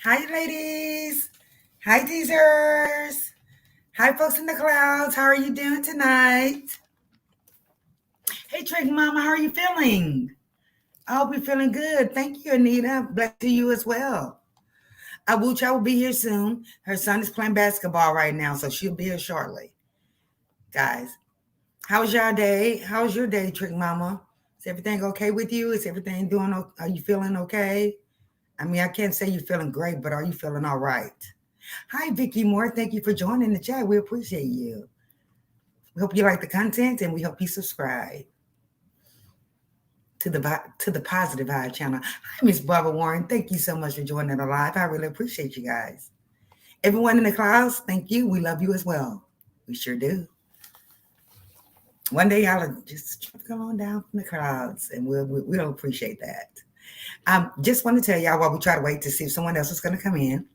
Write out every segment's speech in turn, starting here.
Hi, ladies. Hi, teasers. Hi, folks in the clouds. How are you doing tonight? Hey, Trick Mama, how are you feeling? I hope you're feeling good. Thank you, Anita. Bless to you as well. Abucha will be here soon. Her son is playing basketball right now, so she'll be here shortly. Guys, how was your day? How was your day, Trick Mama? Is everything okay with you? Is everything doing? Are you feeling okay? I mean, I can't say you're feeling great, but are you feeling all right? Hi, Vicky Moore. Thank you for joining the chat. We appreciate you. We hope you like the content, and we hope you subscribe to the Positive Vibe channel. Hi, Miss Barbara Warren. Thank you so much for joining the live. I really appreciate you guys. Everyone in the clouds, thank you. We love you as well. We sure do. One day y'all just come on down from the clouds, and we'll appreciate that. Just want to tell y'all while we try to wait to see if someone else is going to come in.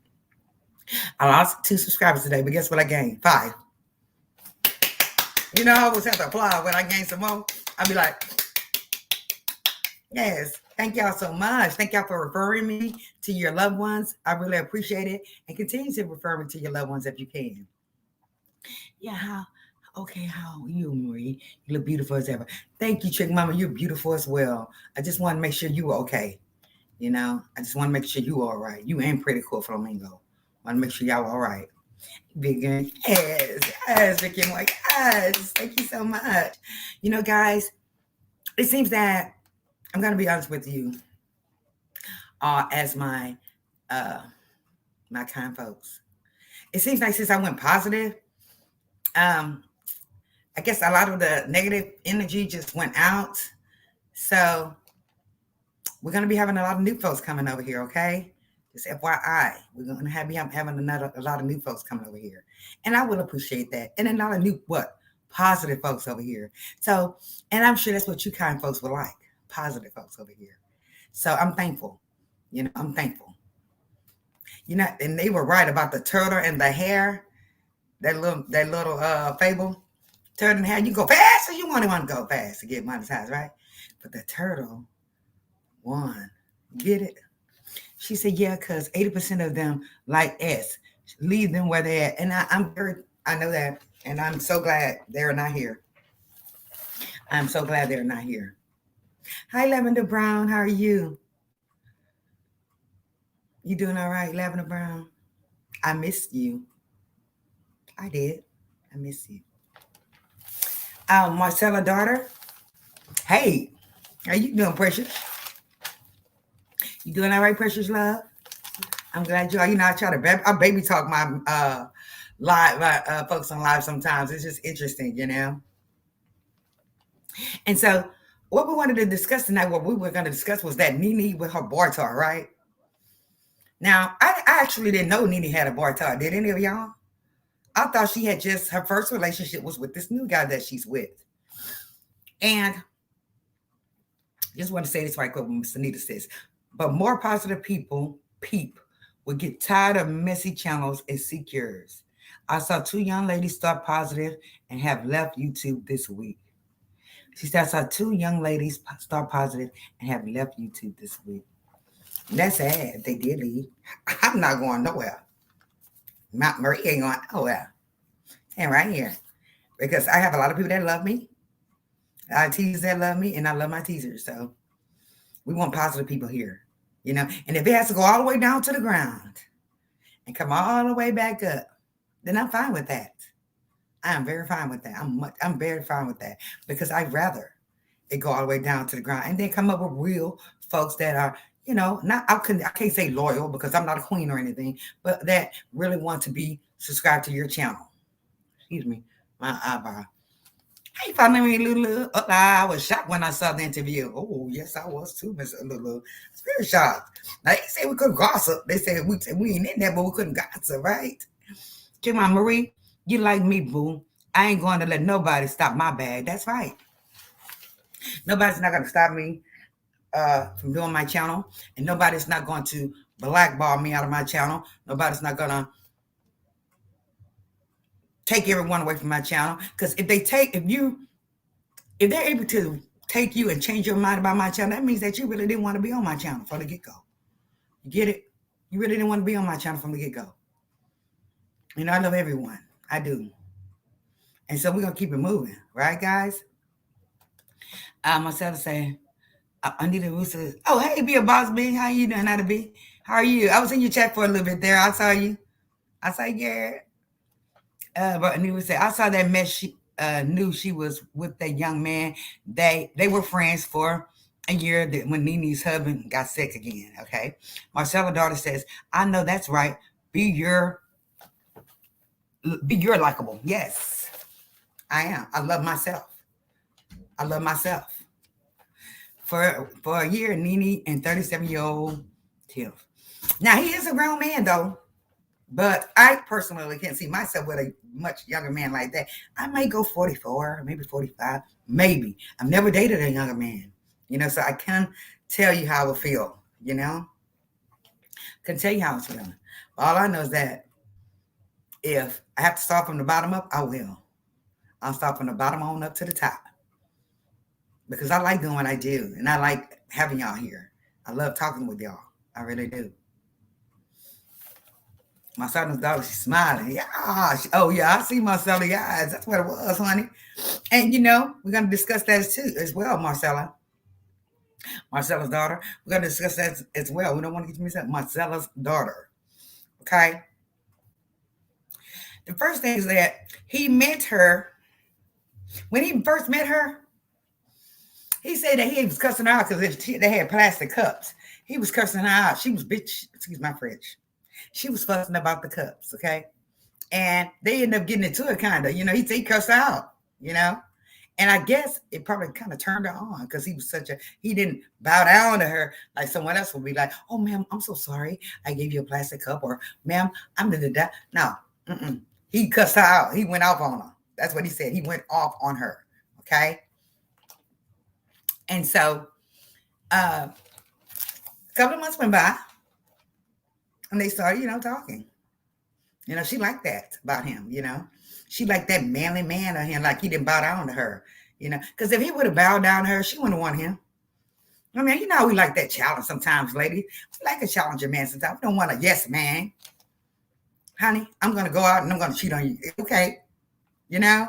I lost 2 subscribers today, but guess what I gained? 5. You know, I always have to applaud when I gain some more. I'll be like, yes, thank y'all so much. Thank y'all for referring me to your loved ones. I really appreciate it. And continue to refer me to your loved ones if you can. Yeah, how are you, Marie? You look beautiful as ever. Thank you, Trick Mama. You're beautiful as well. I just want to make sure you were okay. You know, I just want to make sure you are all right. You ain't pretty cool, Flamingo. Want to make sure y'all all right. Big girl. Yes, Vicky. I'm like, yes, thank you so much. You know, guys, it seems that I'm going to be honest with you, as my kind folks. It seems like since I went positive, I guess a lot of the negative energy just went out. So we're going to be having a lot of new folks coming over here, okay? Just FYI, we're going to be having a lot of new folks coming over here. And I will appreciate that. And a lot of new, positive folks over here. So, and I'm sure that's what you kind folks would like, positive folks over here. So I'm thankful. You know, I'm thankful. You know, and they were right about the turtle and the hare, that little fable. Turtle and hare, you go fast, or you want to go fast to get monetized, right? But the turtle won. Get it? She said, yeah, because 80% of them like S. Leave them where they're at. And I know that. And I'm so glad they're not here. I'm so glad they're not here. Hi, Lavender Brown. How are you? You doing all right, Lavender Brown? I missed you. I did. I miss you. Marcella daughter. Hey, how you doing, Precious? You doing all right, Precious love? I'm glad you are. You know, I baby talk my live folks on live sometimes. It's just interesting, you know. And so, what we wanted to discuss tonight, what we were going to discuss was that Nene with her bartar, right? Now, I actually didn't know Nene had a bartar. Did any of y'all? I thought she had just her first relationship was with this new guy that she's with. And just want to say this right quick when Miss Anita says, but more positive people will get tired of messy channels and seek yours. I saw 2 young ladies start positive and have left YouTube this week. She said, I saw 2 young ladies start positive and have left YouTube this week. That's sad. They did leave. I'm not going nowhere. Marie ain't going nowhere. And right here. Because I have a lot of people that love me. A lot of teasers that love me, and I love my teasers. So we want positive people here. You know, and if it has to go all the way down to the ground and come all the way back up, then I'm fine with that. I am very fine with that. I'm very fine with that because I'd rather it go all the way down to the ground and then come up with real folks that are, you know, I can't say loyal because I'm not a queen or anything, but that really want to be subscribed to your channel. Excuse me, my eyebrow. Hey, finally, Lulu. I was shocked when I saw the interview. Oh, yes, I was too, Miss Lulu. I was very shocked. Now, they say we couldn't gossip. They said we ain't in there, but we couldn't gossip, right? Come on, Marie. You like me, boo. I ain't going to let nobody stop my bag. That's right. Nobody's not going to stop me from doing my channel. And nobody's not going to blackball me out of my channel. Nobody's not going to take everyone away from my channel. Because if they're able to take you and change your mind about my channel, that means that you really didn't want to be on my channel from the get-go. You get it? You really didn't want to be on my channel from the get-go. You know, I love everyone. I do. And so we're going to keep it moving. Right, guys? Myself saying, Anita Russo. Oh, hey, be a boss, B. How you doing, Anita B? How are you? I was in your chat for a little bit there. I saw you. I saw you, Garrett. But Anita would say, I saw that mess. She knew she was with that young man. They were friends for a year when Nene's husband got sick again. Okay. Marcella's daughter says, I know that's right. Be your likable. Yes, I am. I love myself. I love myself. For a year, Nene and 37-year-old Tiff. Now he is a grown man though. But I personally can't see myself with a much younger man like that. I might go 44, maybe 45, maybe. I've never dated a younger man, you know, so I can tell you how I would feel, you know. Can tell you how it's feeling. All I know is that if I have to start from the bottom up, I will. I'll start from the bottom on up to the top. Because I like doing what I do, and I like having y'all here. I love talking with y'all. I really do. My son's daughter, she's smiling. Yeah. Oh, yeah, I see Marcella's eyes. That's what it was, honey. And, you know, we're going to discuss that too, as well, Marcella. Marcella's daughter. We're going to discuss that as well. We don't want to get mixed up. Marcella's daughter. Okay? The first thing is that he met her. When he first met her, he said that he was cussing her out because they had plastic cups. He was cussing her out. She was bitch. Excuse my French. She was fussing about the cups, okay? And they ended up getting into it kind of. You know, he cussed her out, you know? And I guess it probably kind of turned her on because he didn't bow down to her like someone else would be like, oh, ma'am, I'm so sorry. I gave you a plastic cup. Or, ma'am, I'm the. No, he cussed her out. He went off on her. That's what he said. He went off on her, okay? And so a couple of months went by. And they started, you know, talking. You know, she liked that about him, you know. She liked that manly man of him, like he didn't bow down to her, you know. Because if he would have bowed down to her, she wouldn't want him. I mean, you know, we like that challenge sometimes, ladies. We like a challenger man sometimes. We don't want a yes man. Honey, I'm going to go out and I'm going to cheat on you. Okay. You know,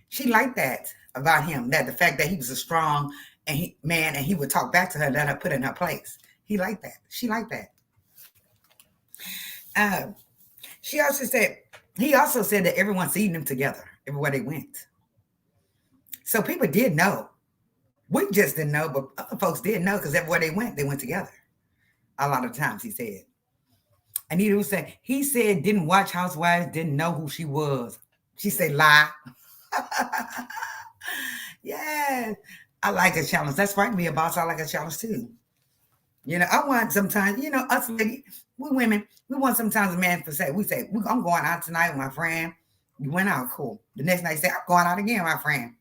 she liked that about him, that the fact that he was a strong man and he would talk back to her, let her put in her place. He liked that. She liked that. He also said that everyone seen them together everywhere they went. So people did know. We just didn't know, but other folks did know because everywhere they went together. A lot of times, he said. Anita was saying, he said didn't watch Housewives, didn't know who she was. She said lie. Yeah, I like a challenge. That's right, me, boss. I like a challenge too. You know, I want sometimes, you know, us ladies, we women, we want sometimes a man to say, I'm going out tonight with my friend. You went out, cool. The next night, you say, I'm going out again, my friend.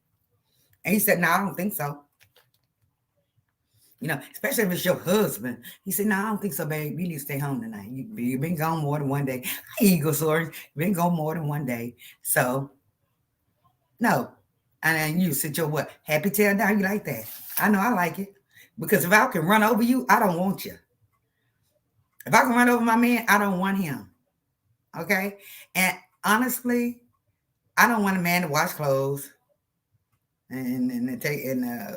And he said, no, I don't think so. You know, especially if it's your husband. He said, no, I don't think so, babe. You need to stay home tonight. You've been gone more than one day. Eagle stories. You've been gone more than one day. So, no. And then you sit your what? Happy tail down. You like that. I know I like it. Because if I can run over you, I don't want you. If I can run over my man, I don't want him. Okay? And honestly, I don't want a man to wash clothes and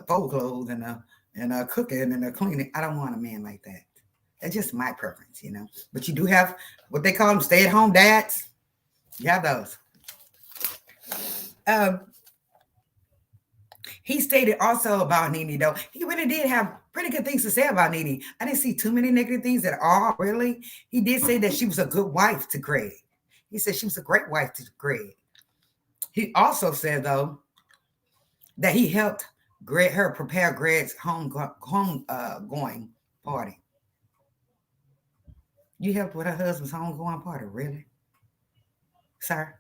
fold clothes and cooking and cleaning. I don't want a man like that. That's just my preference, you know. But you do have what they call them stay-at-home dads. You have those. He stated also about Nene, though. He really did have pretty good things to say about Nene. I didn't see too many negative things at all, really. He did say that she was a good wife to Greg. He said she was a great wife to Greg. He also said, though, that he helped her prepare Greg's home going party. You helped with her husband's homegoing party, really? Sir?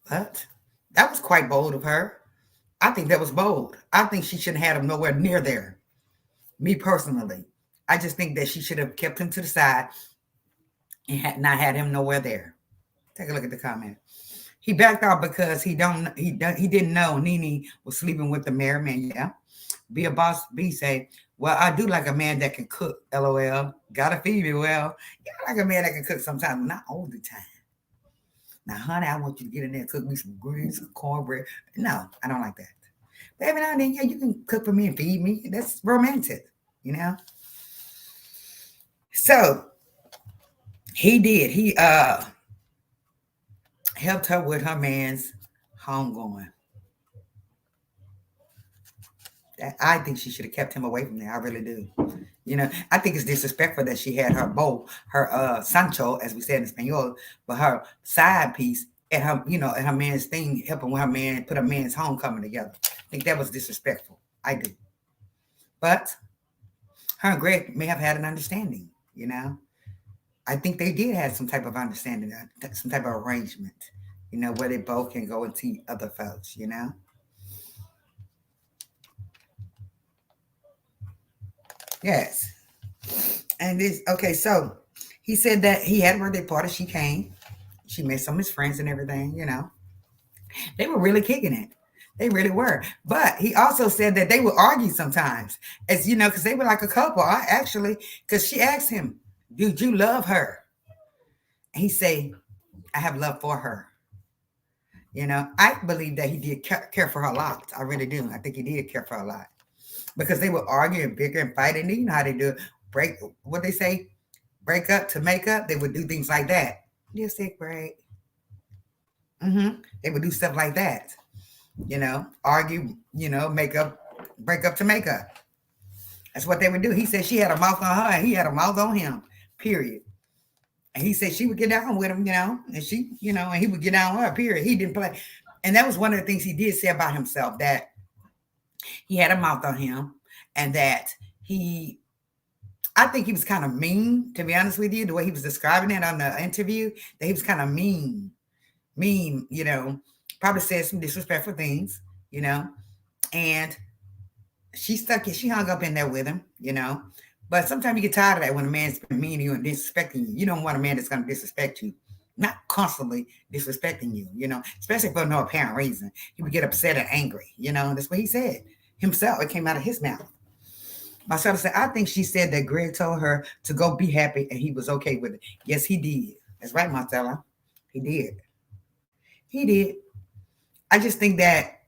But that was quite bold of her. I think that was bold. I think she shouldn't have had him nowhere near there. Me personally. I just think that she should have kept him to the side and not had him nowhere there. Take a look at the comment. He backed out because he didn't know Nene was sleeping with the married man. Yeah. Be a boss. B say, well, I do like a man that can cook. LOL. Gotta feed me well. Yeah, I like a man that can cook sometimes, not all the time. Now, honey, I want you to get in there and cook me some greens, some cornbread. No, I don't like that. But every now and then, yeah, you can cook for me and feed me. That's romantic, you know. So he did. He helped her with her man's homegoing. I think she should have kept him away from there. I really do. You know, I think it's disrespectful that she had her beau, her Sancho, as we said in Espanol, but her side piece at her, at her man's thing, helping with her man, put her man's homecoming together. I think that was disrespectful. I do. But her and Greg may have had an understanding, you know. I think they did have some type of understanding, some type of arrangement, where they both can go and see other folks. Yes. And this, okay, so he said that he had a birthday party. She came. She met some of his friends and everything. They were really kicking it. They really were. But he also said that they would argue sometimes, because they were like a couple. I actually, because she asked him, "Did you love her?" And he say, "I have love for her." I believe that he did care for her a lot. I really do. I think he did care for her a lot because they would argue and bicker and fight. And you know how they do it. Break, what they say, break up to make up. They would do things like that. Just take break. They would do stuff like that. Argue, make up, break up to make up. That's what they would do. He said she had a mouth on her and he had a mouth on him, period. And he said she would get down with him, and she, and he would get down with her, period. He didn't play. And that was one of the things he did say about himself, that he had a mouth on him and that I think he was kind of mean, to be honest with you, the way he was describing it on the interview, that he was kind of mean, probably said some disrespectful things, and she hung up in there with him. But sometimes you get tired of that when a man's been mean to you and disrespecting you. You don't want a man that's going to disrespect you, not constantly disrespecting you, especially for no apparent reason. He would get upset and angry, that's what he said himself. It came out of his mouth. Marcella said, I think she said that Greg told her to go be happy and he was okay with it. Yes, he did. That's right, Marcella. He did. He did. I just think that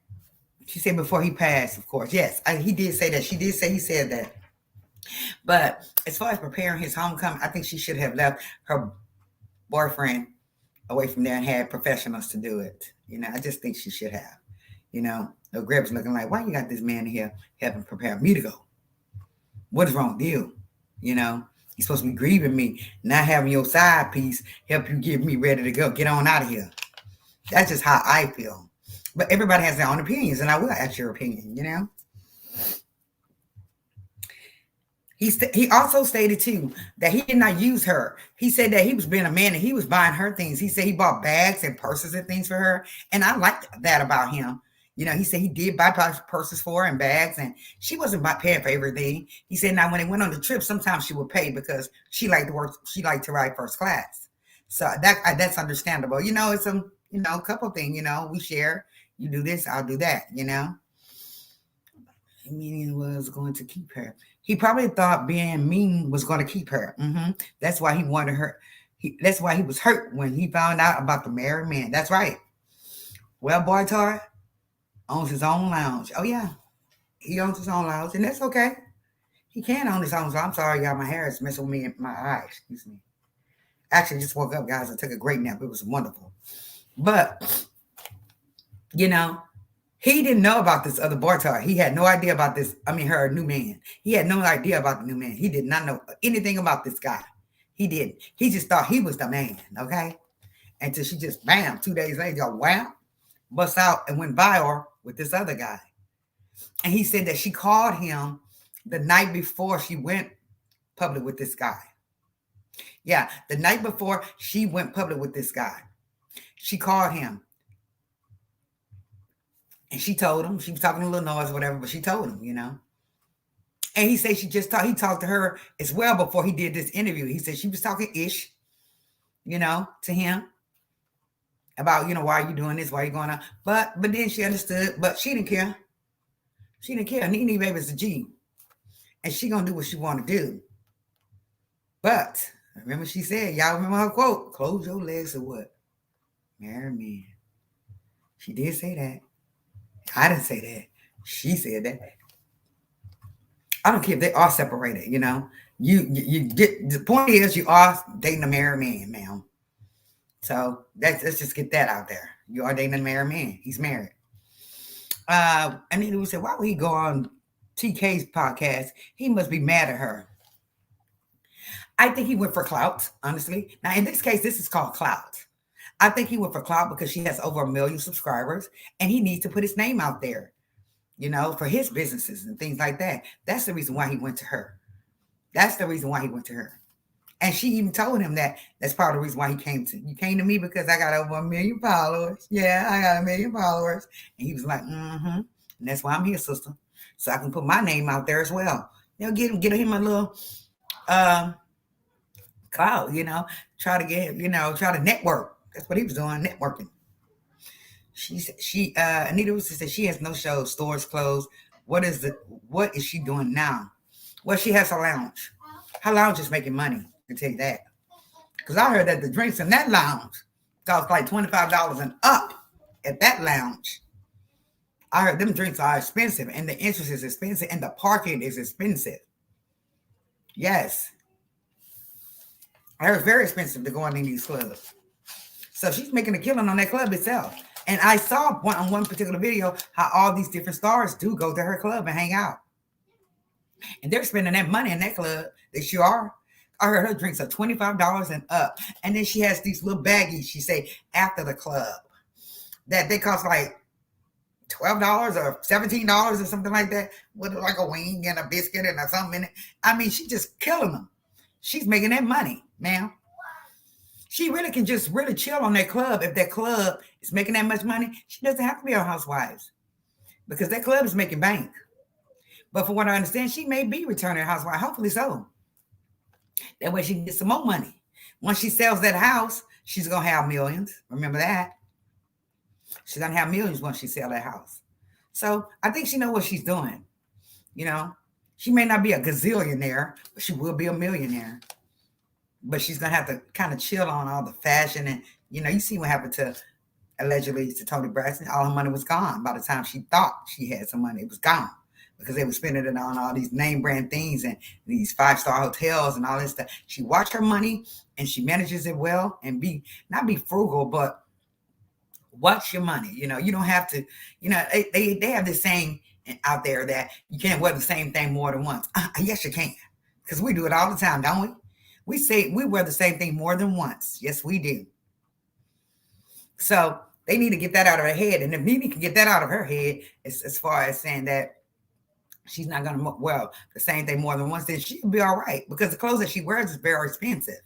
she said before he passed, of course. Yes, he did say that. She did say he said that. But as far as preparing his homecoming, I think she should have left her boyfriend away from there and had professionals to do it. I just think she should have. The Greb's looking like, why you got this man here helping prepare me to go? What is wrong with you? You're supposed to be grieving me, not having your side piece help you get me ready to go. Get on out of here. That's just how I feel. But everybody has their own opinions, and I will ask your opinion. He also stated too that he did not use her. He said that he was being a man and he was buying her things. He said he bought bags and purses and things for her, and I liked that about him. He said he did buy purses for her and bags, and she wasn't paying for everything. He said now when they went on the trip, sometimes she would pay because she liked to work. She liked to ride first class, so that's understandable. It's a couple thing. We share. You do this, I'll do that. Meaning was going to keep her. He probably thought being mean was going to keep her. That's why he wanted her. That's why he was hurt when he found out about the married man. That's right. Well, Boy Tar owns his own lounge. Oh, yeah. He owns his own lounge, and that's okay. He can own his own. So I'm sorry, y'all. My hair is messing with me in my eyes. Excuse me. Actually, just woke up, guys. I took a great nap. It was wonderful. But, he didn't know about this other Bartar. He had no idea about this. Her new man. He had no idea about the new man. He did not know anything about this guy. He didn't. He just thought he was the man, okay? Until she just, bam, 2 days later, wham, bust out and went viral with this other guy. And he said that she called him the night before she went public with this guy. Yeah, the night before she went public with this guy. She called him. And she told him, she was talking a little noise or whatever, but she told him. And he said he talked to her as well before he did this interview. He said she was talking ish, to him. about, why are you doing this? Why are you going on? But then she understood, but she didn't care. She didn't care. Nene baby's a G, and she gonna do what she want to do. But remember, she said, y'all remember her quote? Close your legs or what? Marry me. She did say that. I didn't say that. She said that. I don't care if they are separated. You get the point is you are dating a married man, ma'am. So let's just get that out there. You are dating a married man. He's married. And then we said, why would he go on TK's podcast? He must be mad at her. I think he went for clout, honestly. Now, in this case, this is called clout. I think he went for clout because she has over 1 million subscribers and he needs to put his name out there, for his businesses and things like that. That's the reason why he went to her. That's the reason why he went to her. And she even told him that that's part of the reason why he came to. You came to me because I got over 1 million followers. Yeah, I got 1 million followers. And he was like, mm-hmm. And that's why I'm here, sister. So I can put my name out there as well. Get him a little clout, try to get, try to network. That's what he was doing, networking. Anita Russo said she has no shows, stores closed. What is she doing now? Well, she has a lounge. Her lounge is making money, I can tell you that. Because I heard that the drinks in that lounge cost like $25 and up at that lounge. I heard them drinks are expensive and the interest is expensive and the parking is expensive. Yes. I heard it's very expensive to go in these clubs. So she's making a killing on that club itself. And I saw on one particular video how all these different stars do go to her club and hang out. And they're spending that money in that club. They sure are. I heard her drinks are $25 and up. And then she has these little baggies, she say, after the club. That they cost like $12 or $17 or something like that. With like a wing and a biscuit and something in it. I mean, she's just killing them. She's making that money, ma'am. She really can just really chill on that club. If that club is making that much money, she doesn't have to be on Housewives. Because that club is making bank. But from what I understand, she may be returning housewife. Hopefully so. That way she can get some more money. Once she sells that house, she's going to have millions. Remember that. She's going to have millions once she sells that house. So I think she knows what she's doing. She may not be a gazillionaire, but she will be a millionaire. But she's going to have to kind of chill on all the fashion. And, you see what happened to, allegedly, to Toni Braxton. All her money was gone. By the time she thought she had some money, it was gone. Because they were spending it on all these name brand things and these 5-star hotels and all this stuff. She watched her money and she manages it well and not be frugal, but watch your money. You don't have to, they have this saying out there that you can't wear the same thing more than once. Yes, you can. Because we do it all the time, don't we? We say we wear the same thing more than once. Yes, we do. So they need to get that out of her head. And if Nene can get that out of her head, as far as saying that she's not going to wear the same thing more than once, then she'll be all right. Because the clothes that she wears is very expensive.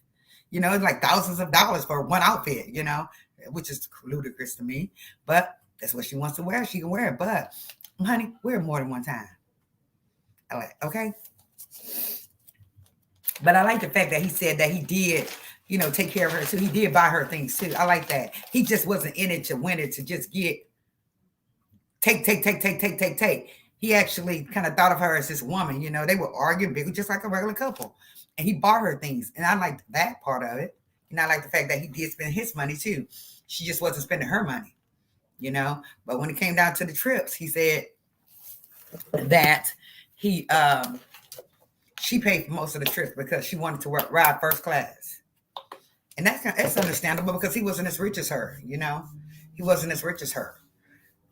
It's like thousands of dollars for one outfit, which is ludicrous to me. But that's what she wants to wear. She can wear it. But, honey, wear it more than one time. Okay? But I like the fact that he said that he did, take care of her too. He did buy her things too. I like that. He just wasn't in it to win it, to just take. He actually kind of thought of her as this woman. They were arguing big, just like a regular couple. And he bought her things. And I liked that part of it. And I like the fact that he did spend his money too. She just wasn't spending her money, But when it came down to the trips, he said that she paid for most of the trips because she wanted to ride first class. And that's understandable because he wasn't as rich as her, He wasn't as rich as her.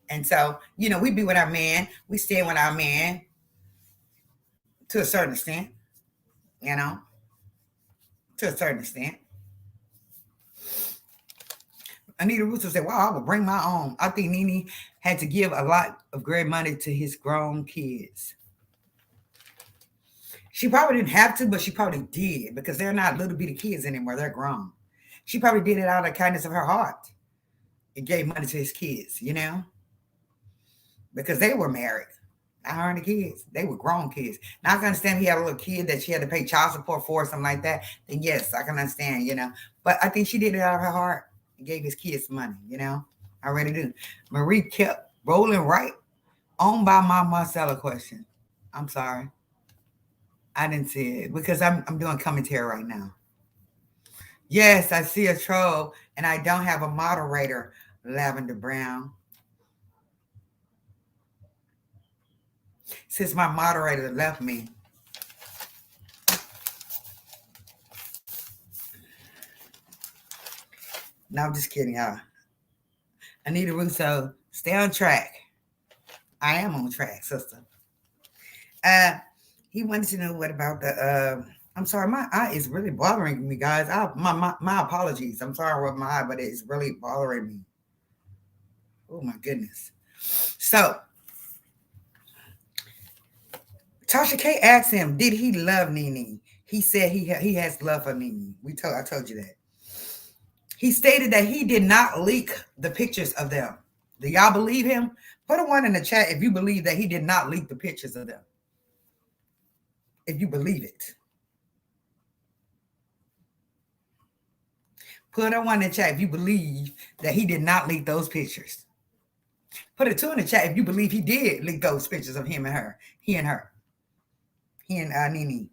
And so, we be with our man. We stay with our man to a certain extent, to a certain extent. Anita Russo said, wow, I would bring my own. I think Nene had to give a lot of great money to his grown kids. She probably didn't have to, but she probably did because they're not little bitty kids anymore. They're grown. She probably did it out of the kindness of her heart. It gave money to his kids, because they were married. Not her and the kids. They were grown kids. Now I can understand he had a little kid that she had to pay child support for or something like that. Then yes, I can understand, But I think she did it out of her heart, He gave his kids money, you know. I really do. Marie kept rolling right on by my Marcella question. I'm sorry. I didn't see it because I'm doing commentary right now. Yes, I see a troll and I don't have a moderator, Lavender Brown. Since my moderator left me. No, I'm just kidding, y'all. Anita Russo, stay on track. I am on track, sister. Uh, he wanted to know what about the. I'm sorry, my eye is really bothering me, guys. My apologies. I'm sorry with my eye, but it's really bothering me. Oh my goodness. So Tasha K asked him, "Did he love Nene?" He said he has love for Nene. I told you that. He stated that he did not leak the pictures of them. Do y'all believe him? Put a one in the chat if you believe that he did not leak the pictures of them. If you believe it. Put a one in the chat if you believe that he did not leak those pictures. Put a two in the chat if you believe he did leak those pictures of him and her. He and her. He and Nene.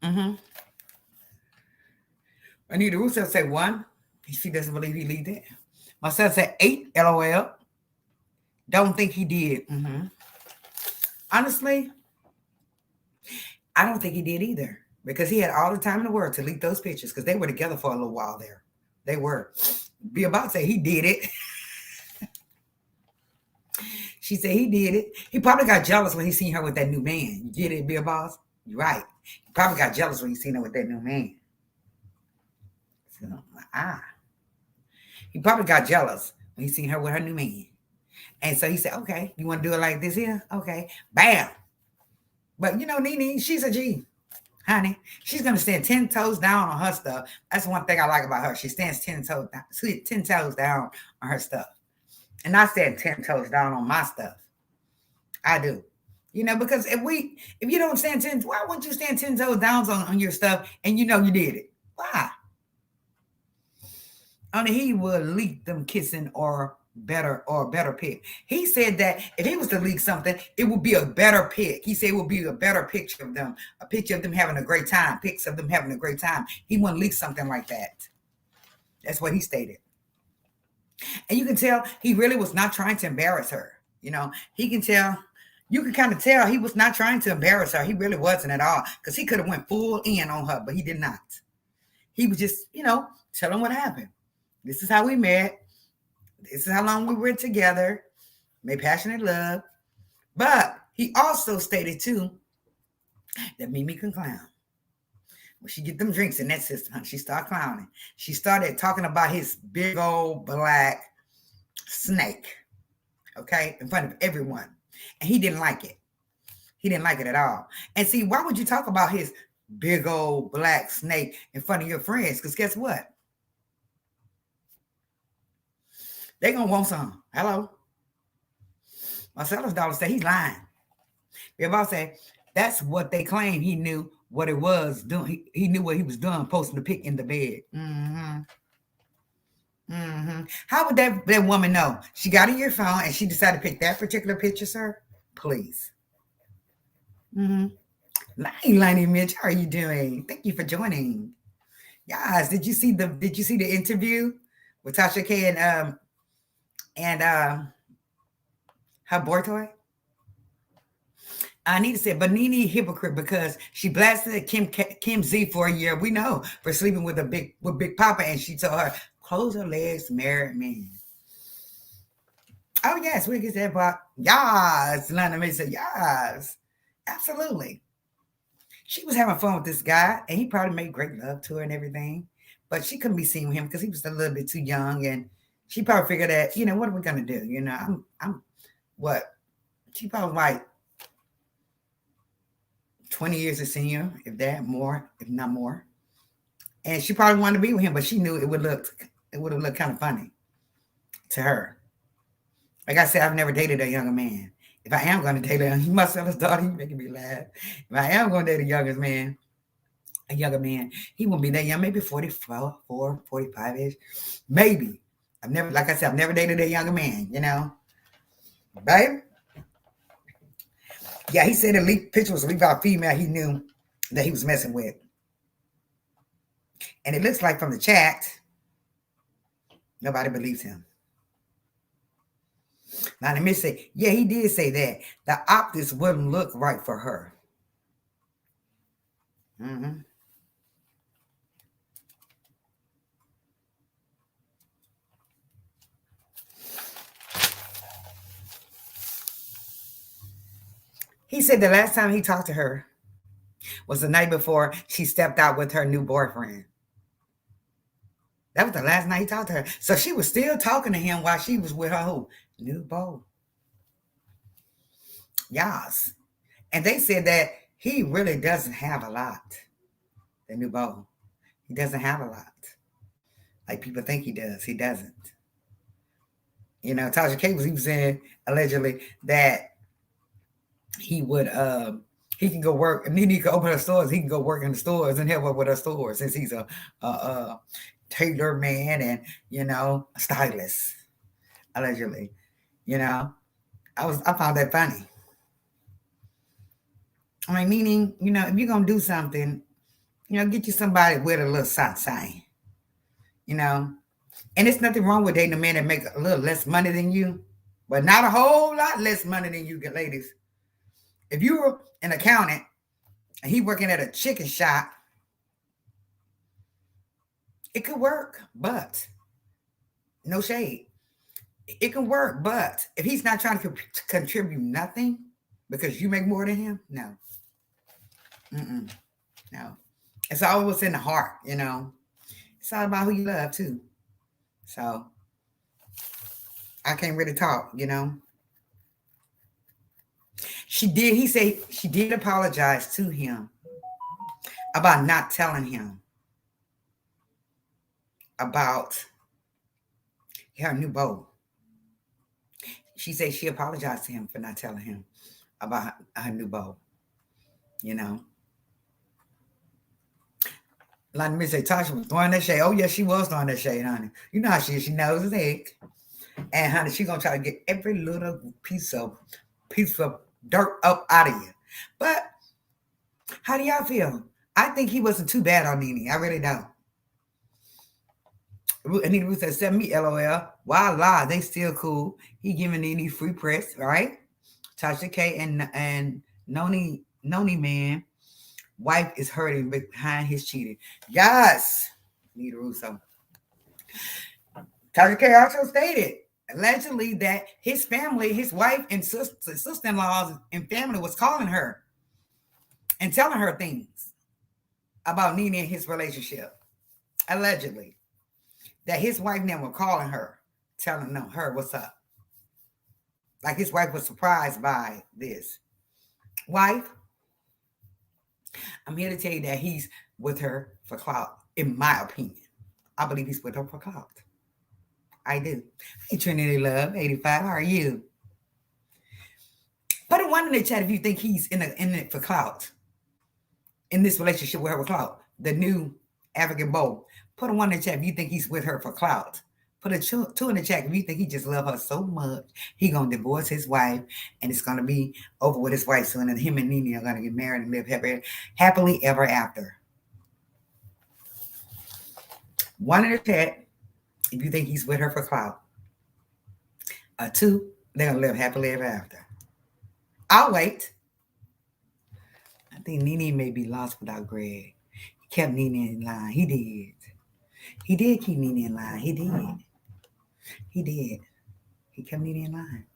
Mm-hmm. Anita Russo said one. She doesn't believe he leaked it. Myself said 8, LOL. Don't think he did. Mm-hmm. Honestly, I don't think he did either because he had all the time in the world to leak those pictures because they were together for a little while there. They were. Be about to say he did it. She said he did it. He probably got jealous when he seen her with that new man. You get it, Bill Boss? You're right. He probably got jealous when he seen her with that new man. So, He probably got jealous when he seen her with her new man. And so he said, okay, you want to do it like this here? Okay. Bam. But you know, Nene, she's a G. Honey, she's gonna stand 10 toes down on her stuff. That's one thing I like about her. She stands 10 toes down, 10 toes down on her stuff. And I stand 10 toes down on my stuff. I do. You know, because if you don't stand 10, why wouldn't you stand 10 toes down on your stuff and you know you did it? Why? Only he would leak them kissing or better pic. He said that if he was to leak something, it would be a better pic. He said it would be a better picture of them, a picture of them having a great time, pics of them having a great time. He wouldn't leak something like that. That's what he stated. And you can tell he really was not trying to embarrass her. You know, he can tell, you can kind of tell he was not trying to embarrass her. He really wasn't at all because he could have went full in on her, but he did not. He was just, you know, telling what happened. This is how we met. This is how long we were together. Made passionate love. But he also stated too that Mimi can clown. When she get them drinks in that system, she started clowning. She started talking about his big old black snake, okay, in front of everyone. And he didn't like it. He didn't like it at all. And see, why would you talk about his big old black snake in front of your friends? Because guess what? They gonna want some. Hello. Marcella's daughter said he's lying. Everybody say that's what they claim. He knew what it was doing. He knew what he was doing, posting the pic in the bed. Mm-hmm. Mm-hmm. How would that woman know? She got in your phone and she decided to pick that particular picture, sir? Please. Mm-hmm. Lonnie Mitch, how are you doing? Thank you for joining. Guys, did you see the interview with Tasha K and her boy toy? I need to say, but Nene hypocrite because she blasted Kim Z for a year. We know for sleeping with Big Papa, and she told her close her legs, married man. Oh yes, we get that part. Yes, London May said yes, absolutely. She was having fun with this guy, and he probably made great love to her and everything. But she couldn't be seen with him because he was a little bit too young, and she probably figured that, you know, what are we gonna do? You know, I'm what? She probably like 20 years of senior, if that more, if not more. And she probably wanted to be with him, but she knew it would have looked kind of funny to her. Like I said, I've never dated a younger man. If I am going to date him, he must have his daughter. He making me laugh. If I am going to date a younger man, he won't be that young, maybe 44, 45-ish. Maybe. I've never, like I said, I've never dated a younger man, Babe? Yeah, he said the picture was a Levi female he knew that he was messing with. And it looks like from the chat, nobody believes him. Now, let me say, yeah, he did say that. The optics wouldn't look right for her. Mm-hmm. He said the last time he talked to her was the night before she stepped out with her new boyfriend. That was the last night he talked to her. So she was still talking to him while she was with her new beau. Yes. And they said that he really doesn't have a lot. The new beau. He doesn't have a lot. Like people think he does. He doesn't. Tasha K was even saying allegedly that he would he can go work, and Nene can open her stores. He can go work in the stores and help her with her stores since he's a tailor man and a stylist, allegedly. I found that funny. I mean, meaning, if you're gonna do something, get you somebody with a little something, and it's nothing wrong with dating a man that make a little less money than you, but not a whole lot less money than you, ladies. If you were an accountant and he working at a chicken shop, it could work, but no shade. It can work, but if he's not trying to contribute nothing because you make more than him, no. No. It's all what's in the heart, It's all about who you love, too. So, I can't really talk, He said she did apologize to him about not telling him about her new beau. She said she apologized to him for not telling him about her new beau, Like me say, Tasha was throwing that shade. Oh, yeah, she was throwing that shade, honey. You know how she is. She knows his egg. And, honey, she's going to try to get every little piece of dirt up out of you. But how do y'all feel? I think he wasn't too bad on Nene. I really don't. Anita Ruth said, send me LOL. Voila, they still cool. He giving Nene free press, right? Tasha K and Nene man. Wife is hurting behind his cheating. Yes, Anita Russo. Tasha K also stated allegedly that his family, his wife and sister-in-laws and family was calling her and telling her things about Nene and his relationship. Allegedly. That his wife now were calling her, telling her what's up. Like his wife was surprised by this. Wife, I'm here to tell you that he's with her for clout, in my opinion. I believe he's with her for clout. I do. Hey, Trinity Love, 85, how are you? Put a one in the chat if you think he's in it for clout. In this relationship with her for clout. The new African beau. Put a one in the chat if you think he's with her for clout. Put a two in the chat if you think he just loves her so much. He going to divorce his wife and it's going to be over with his wife soon. And him and Nene are going to get married and live happily ever after. One in the chat if you think he's with her for clout. Two, they're going to live happily ever after. I'll wait. I think Nene may be lost without Greg. He kept Nene in line. He did. He did keep Nene in line. He did. He did. He kept Nene in line.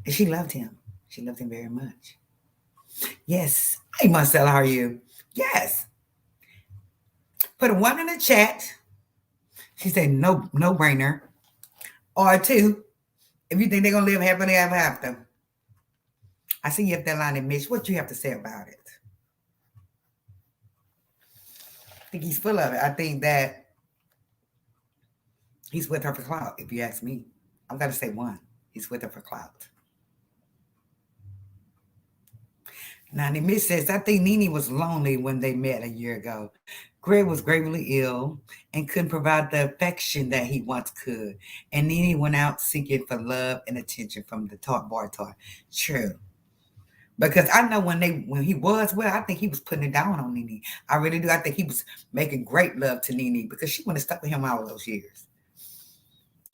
And she loved him. She loved him very much. Yes. Hey, Marcella, how are you? Yes. Put a one in the chat. She said no brainer. Or two, if you think they're going to live happily ever after. I see you up that line, and Mitch. What you have to say about it? I think he's full of it. I think that he's with her for clout, if you ask me. I'm going to say one. He's with her for clout. Now, the Miss says, I think Nene was lonely when they met a year ago. Greg was gravely ill and couldn't provide the affection that he once could. And Nene went out seeking for love and attention from the talk bar talk. True. Because I know when he was well, I think he was putting it down on Nene. I really do. I think he was making great love to Nene because she wouldn't have stuck with him all those years.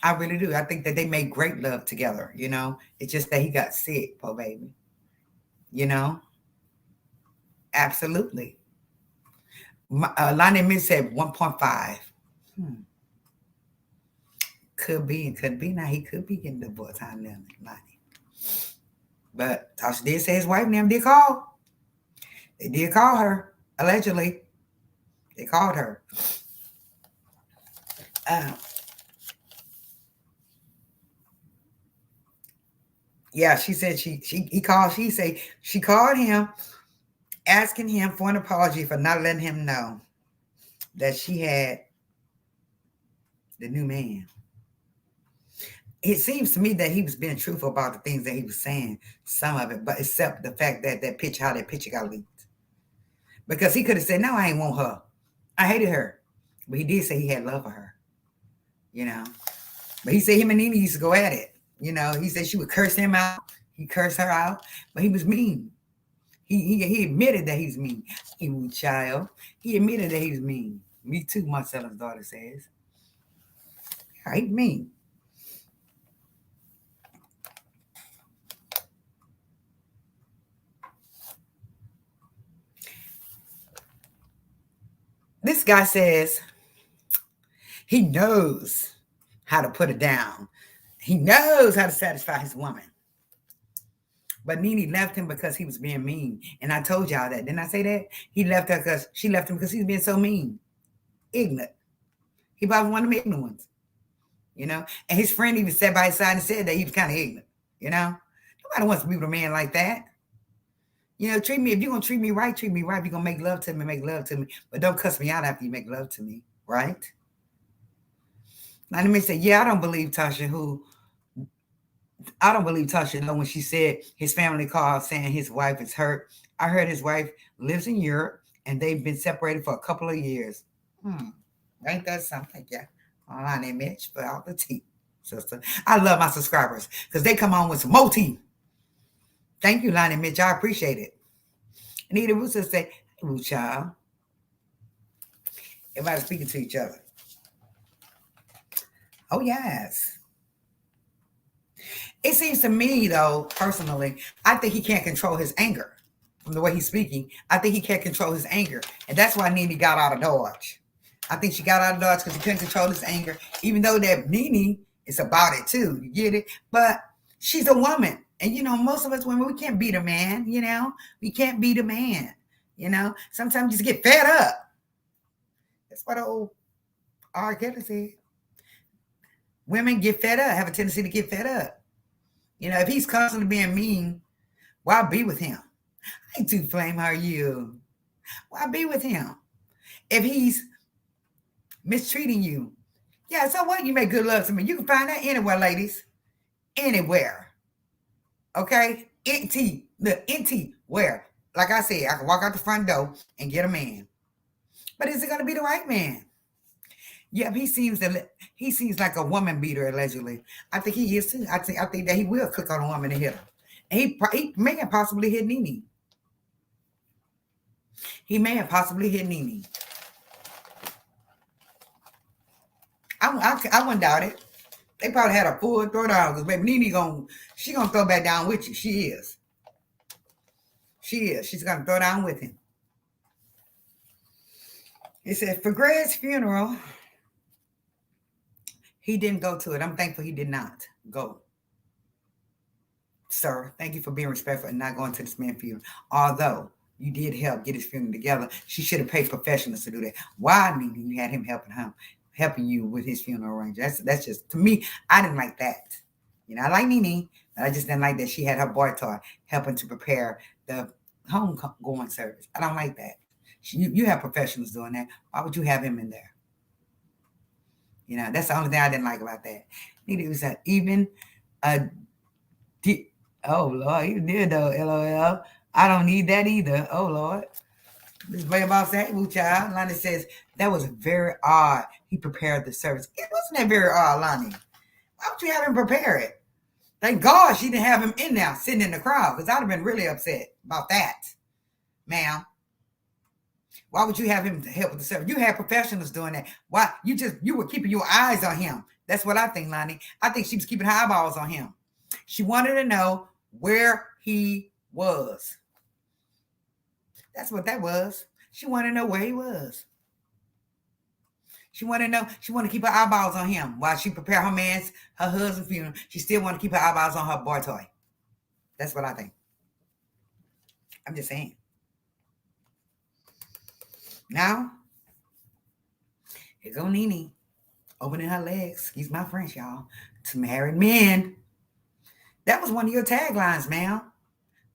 I really do. I think that they made great love together. It's just that he got sick, poor baby. You know? Absolutely. Lonnie Miss said 1.5. Hmm. Could be and could be. Now he could be getting divorced, huh, Lonnie? But Tasha did say his wife and them did call. They did call her, allegedly. They called her. Uh, yeah, she said he called. She said she called him, asking him for an apology for not letting him know that she had the new man. It seems to me that he was being truthful about the things that he was saying, some of it, but except the fact that how that picture got leaked. Because he could have said, no, I ain't want her. I hated her. But he did say he had love for her, you know. But he said him and Nene used to go at it. He said she would curse him out. He cursed her out. But he was mean. He admitted that he's mean. He was child. He admitted that he's mean. Me too, Marcella's daughter says. Yeah, he's mean. This guy says he knows how to put it down. He knows how to satisfy his woman. But Nene left him because he was being mean. And I told y'all that. Didn't I say that? He left her because she left him because he was being so mean. Ignorant. He probably one of them ignorant ones. And his friend even sat by his side and said that he was kind of ignorant. Nobody wants to be with a man like that. Treat me, if you're going to treat me right, treat me right. If you're going to make love to me, make love to me. But don't cuss me out after you make love to me, right? Now, let me say, yeah, I don't believe Tasha when she said his family called saying his wife is hurt. I heard his wife lives in Europe and they've been separated for a couple of years. Ain't that something? Yeah. Online image for all the tea, sister. I love my subscribers because they come on with some more tea. Thank you, Lonnie Mitch. I appreciate it. Anita Russo say, hey, Boo Child. Everybody speaking to each other. Oh, yes. It seems to me, though, personally, I think he can't control his anger from the way he's speaking. I think he can't control his anger. And that's why Nene got out of Dodge. I think she got out of Dodge because he couldn't control his anger, even though that Nene is about it, too. You get it? But she's a woman. And, most of us women, we can't beat a man, We can't beat a man, Sometimes you just get fed up. That's what old R. Kelly said. Women get fed up, have a tendency to get fed up. If he's constantly being mean, why be with him? I ain't too flame are you. Why be with him? If he's mistreating you, yeah, so what? You make good love to me. You can find that anywhere, ladies. Anywhere. Okay? NT, where? Like I said, I can walk out the front door and get a man. But is it going to be the right man? Yeah, he seems like a woman beater, allegedly. I think he is too. I think that he will click on a woman and hit her. And he may have possibly hit Nene. He may have possibly hit Nene. I wouldn't doubt it. They probably had a full throwdown because baby Nene she gonna throw back down with you. She is. She's gonna throw down with him. It said for Greg's funeral, he didn't go to it. I'm thankful he did not go. Sir, thank you for being respectful and not going to this man's funeral. Although you did help get his funeral together, she should have paid professionals to do that. Why, Nene, you had him helping you with his funeral arrangements? That's just, to me, I didn't like that. I like Nene, but I just didn't like that she had her boytoy helping to prepare the homegoing service. I don't like that. You have professionals doing that. Why would you have him in there? That's the only thing I didn't like about that. Nene was even oh Lord, you did though, LOL. I don't need that either. Oh, Lord. This way about saying, "Woo child." Lonnie says, that was very odd. He prepared the service. It wasn't that very odd, Lonnie. Why would you have him prepare it? Thank God she didn't have him in there sitting in the crowd because I'd have been really upset about that, ma'am. Why would you have him to help with the service? You had professionals doing that. Why you were keeping your eyes on him? That's what I think, Lonnie. I think she was keeping her eyeballs on him. She wanted to know where he was. That's what that was. She wanted to know where he was. She wanted to know. She wanted to keep her eyeballs on him while she prepared her husband's funeral. She still wanted to keep her eyeballs on her boy toy. That's what I think. I'm just saying. Now, here go Nene, opening her legs. Excuse my French, y'all. To married men. That was one of your taglines, ma'am.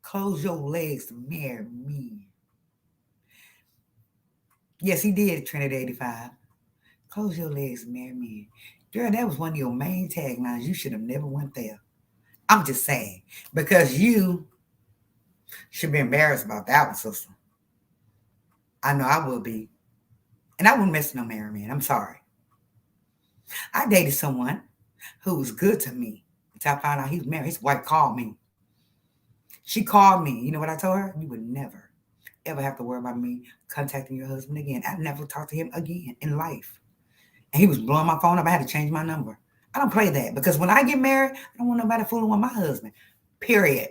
Close your legs to marry me. Yes, he did, Trinity 85. Close your legs to marry me. Girl, that was one of your main taglines. You should have never went there. I'm just saying. Because you should be embarrassed about that one, sister. I know I will be. And I wouldn't mess with no married man. I'm sorry. I dated someone who was good to me until I found out he was married. His wife called me. She called me. You know what I told her? You would never, ever have to worry about me contacting your husband again. I'd never talk to him again in life. And he was blowing my phone up. I had to change my number. I don't play that because when I get married, I don't want nobody fooling with my husband. Period.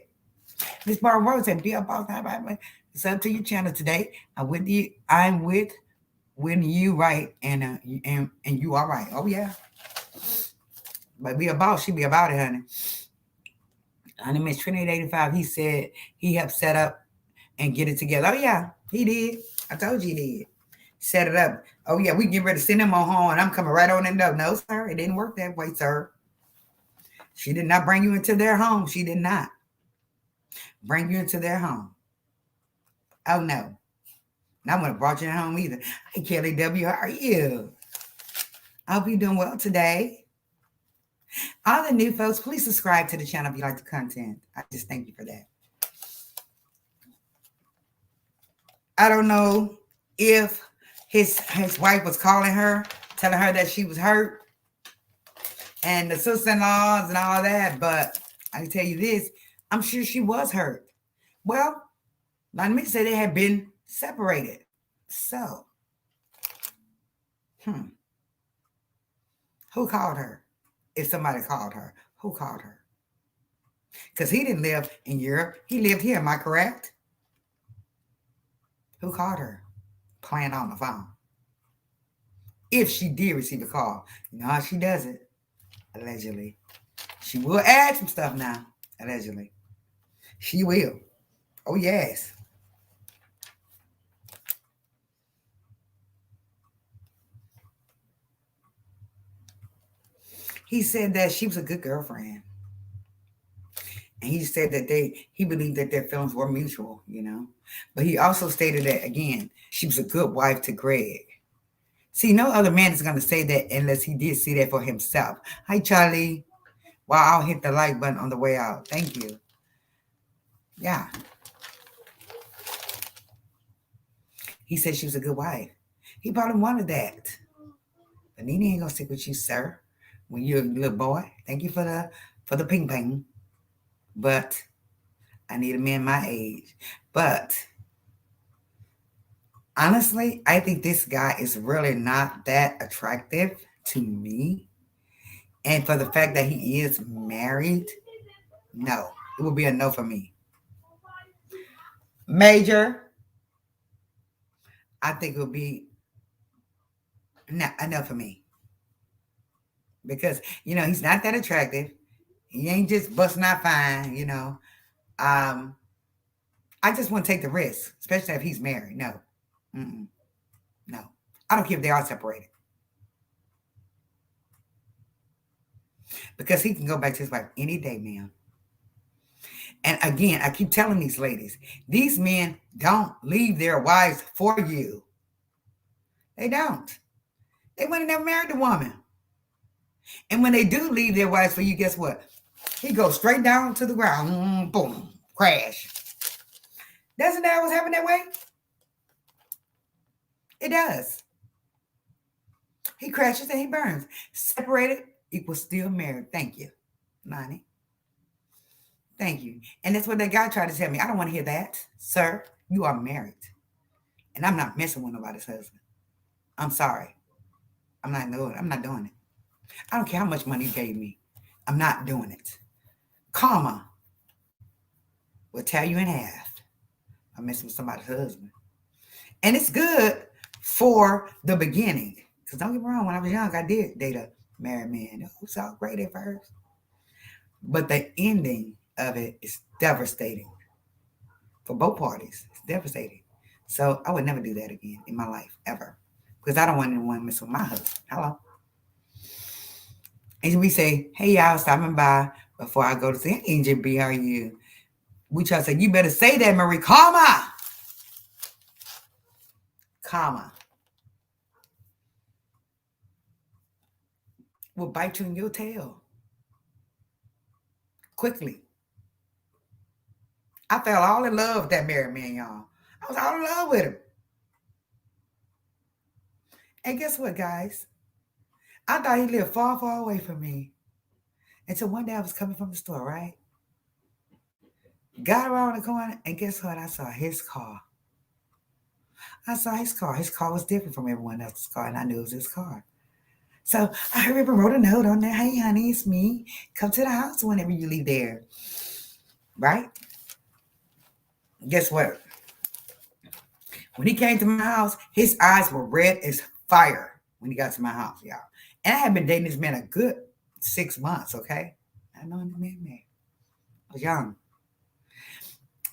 Miss Barbara Rose said, "Be a boss." It's up to your channel today. I'm with you. I'm with when you right and you all right. Oh yeah. But be a boss. She be about it, honey. Honey, Miss Trinity 85. He said he helped set up and get it together. Oh yeah, he did. I told you he did. Set it up. Oh yeah, we get ready to send him on home, and I'm coming right on in there. No, sir, it didn't work that way, sir. She did not bring you into their home. She did not bring you into their home. Oh no. And I wouldn't have brought you home either. Hey, Kelly W, how are you? I hope you're doing well today. All the new folks, please subscribe to the channel if you like the content. I just thank you for that. I don't know if his wife was calling her, telling her that she was hurt, and the sister-in-laws and all that, but I can tell you this, I'm sure she was hurt. Well, let me say they had been separated. So, who called her? If somebody called her, who called her? Because he didn't live in Europe. He lived here, am I correct? Who called her? Playing on the phone. If she did receive a call. You know how she does it? Allegedly. She will add some stuff now. Allegedly. She will. Oh, yes. He said that she was a good girlfriend. And he said that he believed that their feelings were mutual, you know. But he also stated that, again, she was a good wife to Greg. See, no other man is going to say that unless he did see that for himself. Hi, Charlie. Well, I'll hit the like button on the way out. Thank you. Yeah. He said she was a good wife. He probably wanted that. But Nene ain't going to stick with you, sir. When you're a little boy. Thank you for the ping pong. But I need a man my age. But honestly, I think this guy is really not that attractive to me. And for the fact that he is married, no. It would be a no for me. Major, I think it would be a no for me. Because, he's not that attractive. He ain't just busting out fine, I just want to take the risk, especially if he's married. No. No. I don't care if they are separated. Because he can go back to his wife any day, ma'am. And again, I keep telling these ladies, these men don't leave their wives for you. They don't. They would have never married the woman. And when they do leave their wives for you, guess what? He goes straight down to the ground. Boom. Crash. Doesn't that always happen that way? It does. He crashes and he burns. Separated equals still married. Thank you, Nene. Thank you. And that's what that guy tried to tell me. I don't want to hear that. Sir, you are married. And I'm not messing with nobody's husband. I'm sorry. I'm not doing it. I don't care how much money you gave me. I'm not doing it. Karma will tear you in half. I'm messing with somebody's husband. And it's good for the beginning. Because don't get me wrong, when I was young, I did date a married man. It was all great at first. But the ending of it is devastating for both parties. It's devastating. So I would never do that again in my life, ever. Because I don't want anyone to mess with my husband. Hello. And we say, hey, y'all, stopping by before I go to say, hey, Angel B, how are you? We try to say, you better say that, Marie. Karma. Karma will bite you in your tail. Quickly. I fell all in love with that married man, y'all. I was all in love with him. And guess what, guys? I thought he lived far, far away from me. Until one day I was coming from the store, right? Got around the corner, and guess what? I saw his car. I saw his car. His car was different from everyone else's car, and I knew it was his car. So I hurried up and wrote a note on there. Hey, honey, it's me. Come to the house whenever you leave there. Right? Guess what? When he came to my house, his eyes were red as fire when he got to my house, y'all. And I had been dating this man a good 6 months, okay? I know him, man. I was young.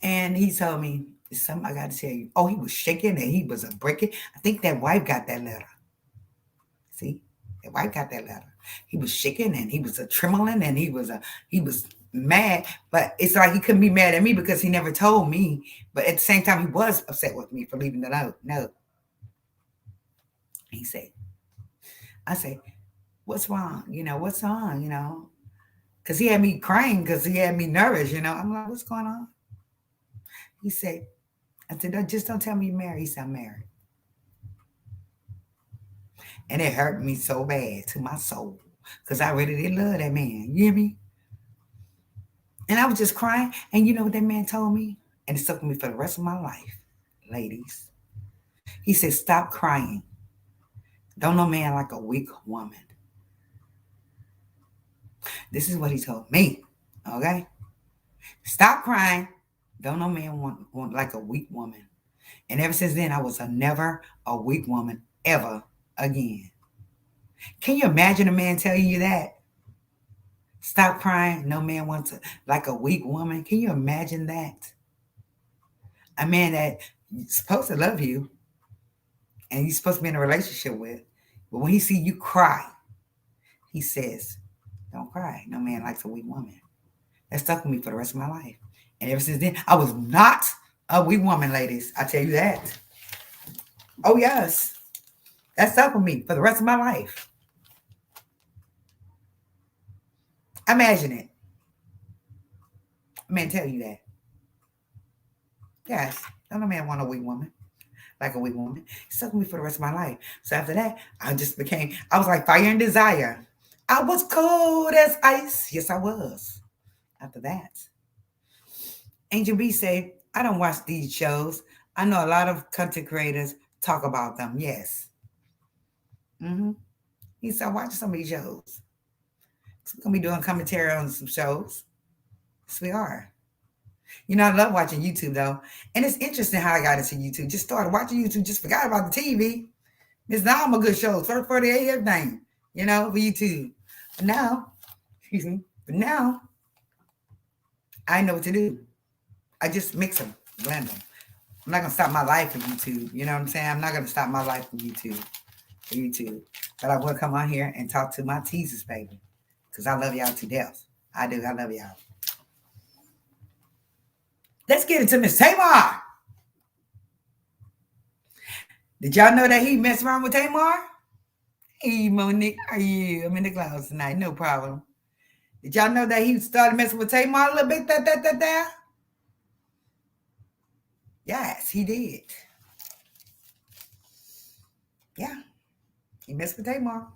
And he told me, there's something I got to tell you. Oh, he was shaking and he was a breaking. I think that wife got that letter. See? That wife got that letter. He was shaking and he was a trembling and he was mad, but it's like he couldn't be mad at me because he never told me. But at the same time, he was upset with me for leaving the note. No. He said, I say, what's wrong? What's wrong? Because he had me crying because he had me nervous, I'm like, what's going on? He said, I said, just don't tell me you're married. He said, I'm married. And it hurt me so bad to my soul because I really did love that man. You hear me? And I was just crying. And you know what that man told me? And it stuck with me for the rest of my life, ladies. He said, stop crying. Don't no man like a weak woman. This is what he told me, okay? Stop crying. Don't no man want like a weak woman. And ever since then, I was never a weak woman ever again. Can you imagine a man telling you that? Stop crying. No man wants like a weak woman. Can you imagine that? A man that is supposed to love you and he's supposed to be in a relationship with, but when he see you cry, he says, don't cry. No man likes a weak woman. That stuck with me for the rest of my life. And ever since then, I was not a weak woman, ladies. I tell you that. Oh, yes. That stuck with me for the rest of my life. Imagine it. A man tell you that. Yes. Don't no man want a weak woman. Like a weak woman. It stuck with me for the rest of my life. So after that, I was like fire and desire. I was cold as ice. Yes, I was. After that. Angel B said, I don't watch these shows. I know a lot of content creators talk about them. Yes. He said, watch some of these shows. We're going to be doing commentary on some shows. Yes, we are. I love watching YouTube, though. And it's interesting how I got into YouTube. Just started watching YouTube, just forgot about the TV. It's now I'm a good show. 48, everything, for YouTube. But now, I know what to do. I just mix them, blend them. I'm not going to stop my life for YouTube. You know what I'm saying? I'm not going to stop my life for YouTube. But I will come on here and talk to my teasers, baby. Because I love y'all to death. I do. I love y'all. Let's get into Miss Tamar. Did y'all know that he messed around with Tamar? Hey, Monique, how are you? I'm in the clouds tonight. No problem. Did y'all know that he started messing with Tamar a little bit? Yes, he did. Yeah, he messed with Tamar.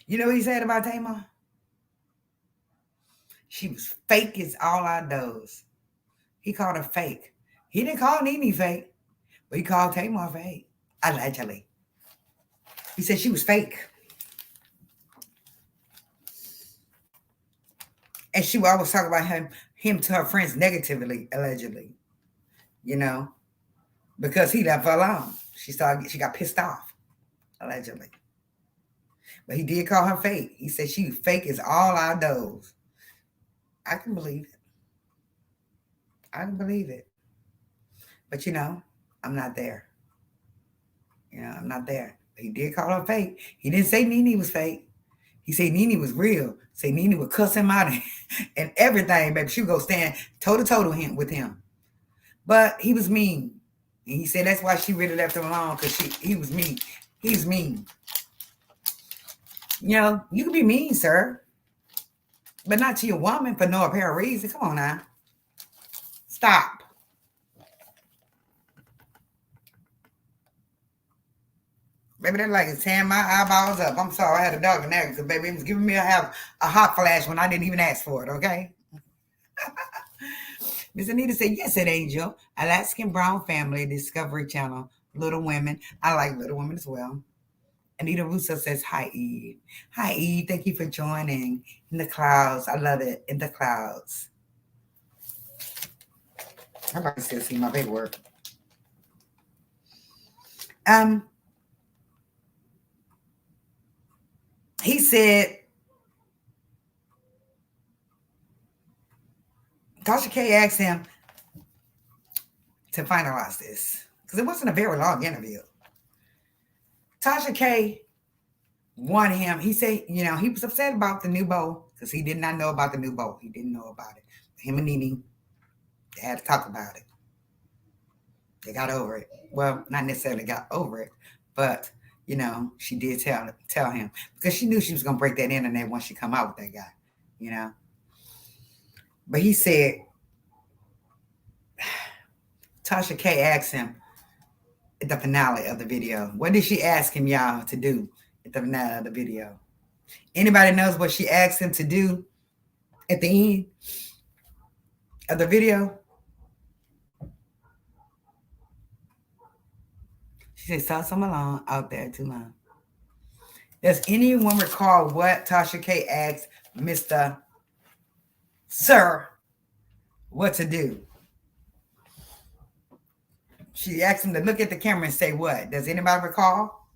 You know what he said about Tamar? She was fake as all our does. He called her fake. He didn't call Nene fake, but he called Tamar fake. Allegedly. He said she was fake. And she would always talk about him to her friends negatively, allegedly. You know, because he left her alone. She got pissed off, allegedly. But he did call her fake. He said she was fake as all our does. I can believe it. I can believe it. But I'm not there. I'm not there. But he did call her fake. He didn't say Nene was fake. He said Nene was real. Say Nene would cuss him out and everything, baby. She would go stand toe to toe with him. But he was mean. And he said that's why she really left him alone, because he was mean. He's mean. You can be mean, sir, but not to your woman for no apparent reason. Come on now. Stop. Baby, that like it's tearing my eyeballs up. I'm sorry I had a dog in there because, baby, it was giving me a hot flash when I didn't even ask for it, okay? Miss Anita said, yes, it Angel. Alaskan Brown Family, Discovery Channel, Little Women. I like Little Women as well. Anita Russo says, hi, Eve. Hi, Eve. Thank you for joining. In the clouds. I love it. In the clouds. I'm about to still see my paperwork. He said, Tasha K asked him to finalize this because it wasn't a very long interview. Tasha K wanted him. He said, he was upset about the new bow because he did not know about the new bow. He didn't know about it. Him and Nene, they had to talk about it. They got over it. Well, not necessarily got over it, but she did tell him because she knew she was gonna break that internet once she come out with that guy. But he said, Tasha K asked him at the finale of the video. What did she ask him, y'all, to do at the finale of the video? Anybody knows what she asked him to do at the end of the video? She said, saw some alone out there too long. Does anyone recall what Tasha K asked Mr. Sir what to do? She asked him to look at the camera and say what? Does anybody recall?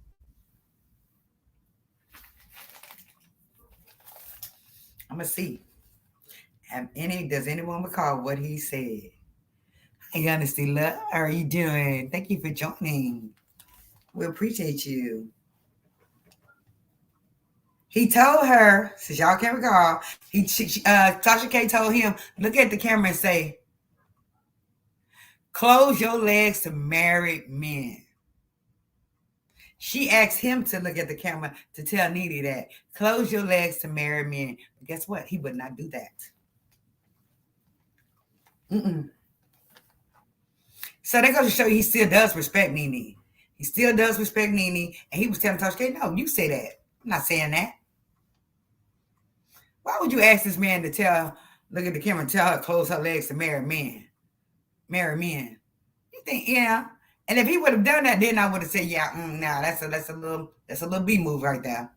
I'm going to see. Does anyone recall what he said? Hi, Honesty Love. How are you doing? Thank you for joining. We appreciate you. He told her, since y'all can't recall, Tasha K told him, look at the camera and say, close your legs to married men. She asked him to look at the camera to tell Nene that, close your legs to married men. But guess what? He would not do that. So they're going to show you he still does respect Nene. He still does respect Nene. And he was telling Tasha K, no, you say that. I'm not saying that. Why would you ask this man to look at the camera and tell her close her legs to marry men? Marry men. You think, yeah. And if he would have done that, then I would have said, yeah, nah, that's a little B move right there.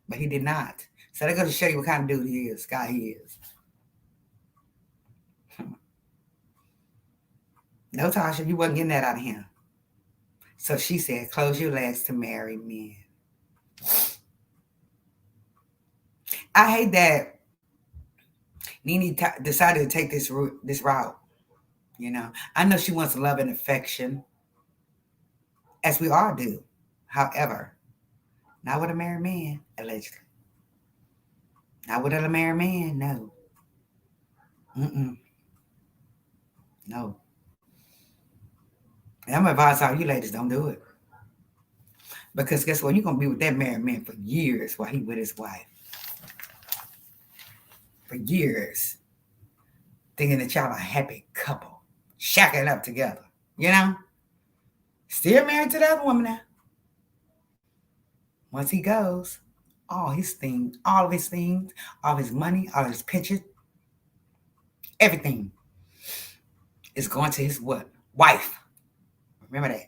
But he did not. So they're going to show you what kind of dude he is, guy he is. No, Tasha, you wasn't getting that out of him. So she said, close your legs to marry men. I hate that Nene decided to take this route. I know she wants love and affection, as we all do. However, not with a married man, allegedly. Not with a married man, no. No. And I'm advising all you ladies, don't do it. Because guess what? You're going to be with that married man for years while he with his wife. For years. thinking that y'all a happy couple, shacking up together, you know? Still married to the other woman now. Once he goes, all of his things, all of his money, all of his pension, everything is going to his what? Wife. Remember that.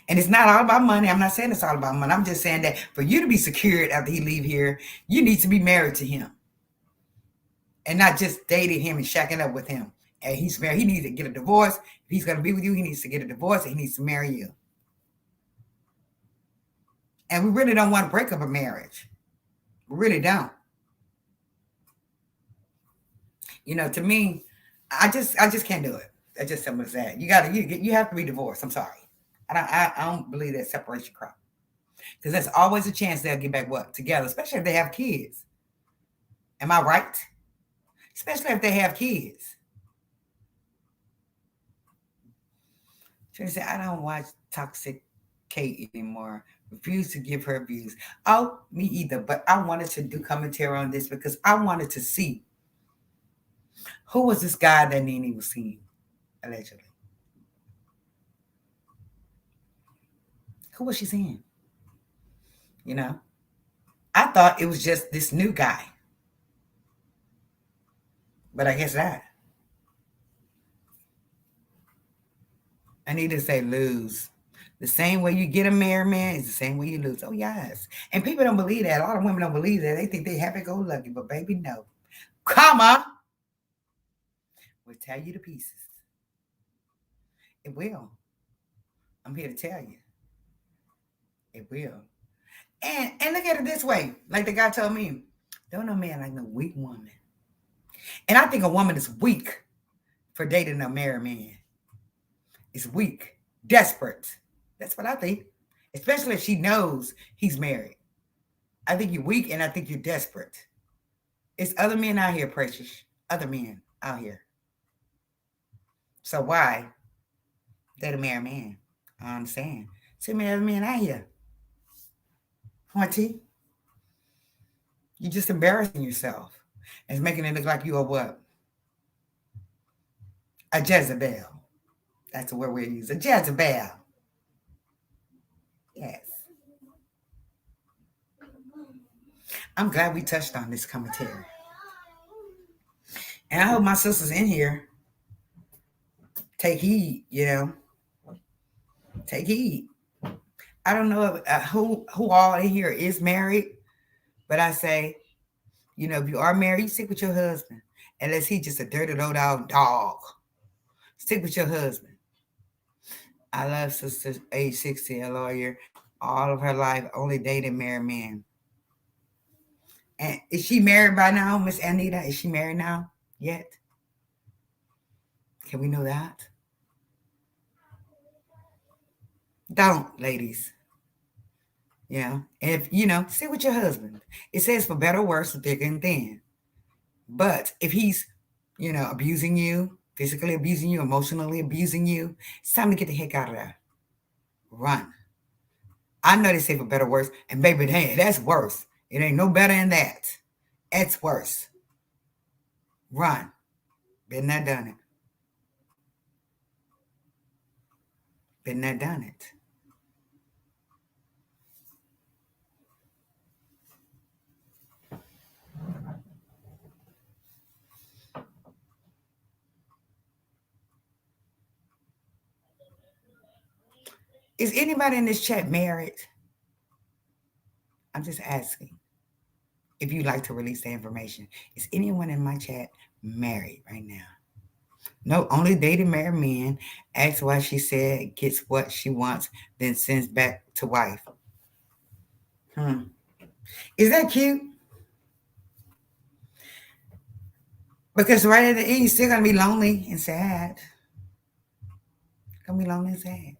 And it's not all about money. I'm not saying it's all about money. I'm just saying that for you to be secured after he leave here, you need to be married to him. And not just dating him and shacking up with him. And he's married. He needs to get a divorce. If he's going to be with you, he needs to get a divorce and he needs to marry you. And we really don't want to break up a marriage. We really don't. You know, to me, I just can't do it. That's just simple as that. You have to be divorced. I'm sorry. I don't believe that separation crap. Because there's always a chance they'll get back what? Together, especially if they have kids. Am I right? Especially if they have kids. She said, I don't watch Toxic K anymore. Refuse to give her views. Oh, me either. But I wanted to do commentary on this because I wanted to see who was this guy that Nene was seeing, allegedly. Who was she seeing? You know? I thought it was just this new guy. But I guess not. I need to say lose. The same way you get a married man is the same way you lose. Oh, yes. And people don't believe that. A lot of women don't believe that. They think they happy-go-lucky. But, baby, no. Karma will tear you to pieces. It will. I'm here to tell you. It will. And look at it this way. Like the guy told me, don't no man like no weak woman. And I think a woman is weak for dating a married man. It's weak, desperate. That's what I think. Especially if she knows he's married. I think you're weak and I think you're desperate. It's other men out here, precious. Other men out here. So why date a married man? I understand. See many other men out here. Auntie, you're just embarrassing yourself. It's making it look like you are what? A Jezebel. That's the word we use. A Jezebel. Yes. I'm glad we touched on this commentary. And I hope my sisters in here take heed, you know. Take heed. I don't know who all in here is married, but I say, you know, if you are married, stick with your husband. Unless he's just a dirty, low-down dog. Stick with your husband. I love sister age 60, a lawyer, all of her life, only dated married men. And is she married by now, Miss Anita? Is she married now yet? Can we know that? Don't, ladies. Yeah. If, you know, stay with your husband. It says for better or worse, thick and thin. But if he's, you know, abusing you, physically abusing you, emotionally abusing you, it's time to get the heck out of there. Run. I know they say for better or worse, and baby, hey, that's worse. It ain't no better than that. That's worse. Run. Been there, done it. Been there, done it. Is anybody in this chat married? I'm just asking if you'd like to release the information. Is anyone in my chat married right now? No, only dating married men. Ask why she said gets what she wants, then sends back to wife. Is that cute? Because right at the end, you're still gonna be lonely and sad. Gonna be lonely and sad.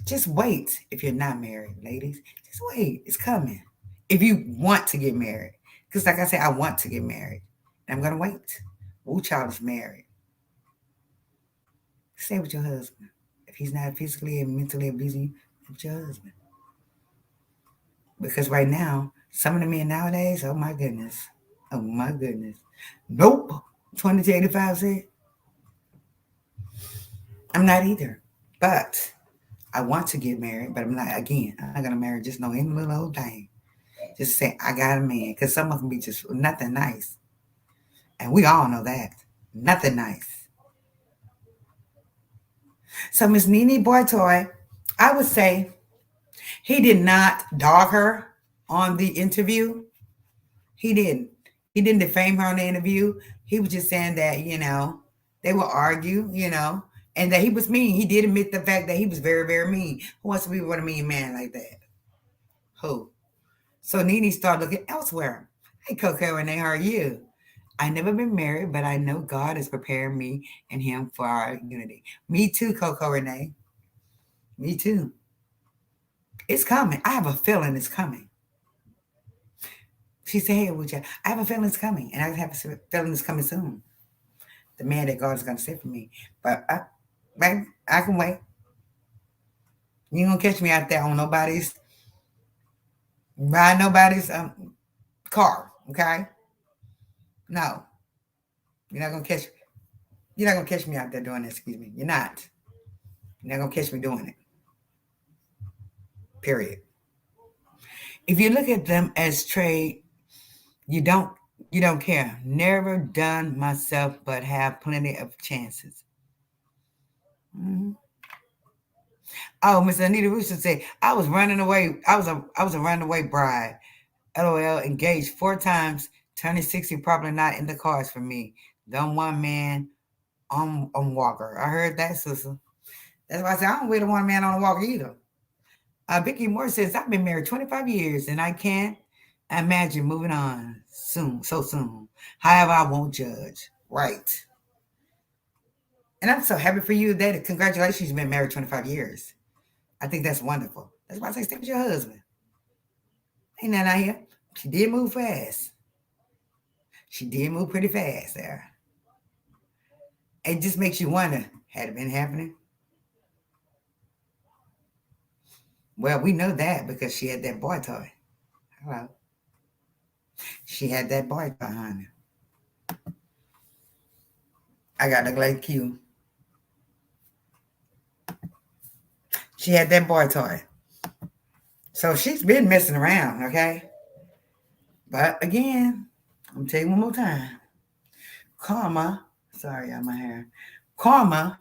Just wait if you're not married, ladies. Just wait. It's coming. If you want to get married. Because like I said, I want to get married. And I'm gonna wait. Woo child is married. Stay with your husband. If he's not physically and mentally abusing you, stay with your husband. Because right now, some of the men nowadays, oh my goodness. Oh my goodness. Nope. 20 to 85 said, I'm not either. But I want to get married, but I'm not, again, I'm not going to marry just no any little old thing. Just say, I got a man. Because some of them be just nothing nice. And we all know that. Nothing nice. So Miss Nene Boytoy, I would say he did not dog her on the interview. He didn't. He didn't defame her on the interview. He was just saying that, they will argue, and that he was mean. He did admit the fact that he was very, very mean. Who wants to be with a mean man like that? Who? So Nene started looking elsewhere. Hey, Coco, and how are you? I never been married, but I know God is preparing me and him for our unity. Me too, Coco Renee. Me too. It's coming. I have a feeling it's coming. She said, hey, would you? I have a feeling it's coming, and I have a feeling it's coming soon. The man that God is going to send for me. But, baby, I can wait. You ain't going to catch me out there on nobody's car, okay? No. You're not going to catch You're not going to catch me out there doing that, excuse me. You're not. You're not going to catch me doing it. Period. If you look at them as trade, you don't you don't care. Never done myself, but have plenty of chances. Mhm. Oh, Miss Anita Rooster said, I was running away. I was a runaway bride. LOL, engaged 4 times, turning 60, probably not in the cards for me. Don't want man on walker. I heard that, sister. That's why I said I don't really want a man on a walker either. Vicky Moore says, I've been married 25 years and I can't imagine moving on soon, so soon. However, I won't judge. Right. And I'm so happy for you that congratulations, you've been married 25 years. I think that's wonderful. That's why I say stay with your husband. Ain't nothing out here. She did move fast. She did move pretty fast there. It just makes you wonder, had it been happening? Well, we know that because she had that boy toy. Hello. She had that boy toy, honey. I got to like Q. She had that boy toy. So she's been messing around, okay? But again, I'm tell you one more time. Karma, sorry, on my hair. Karma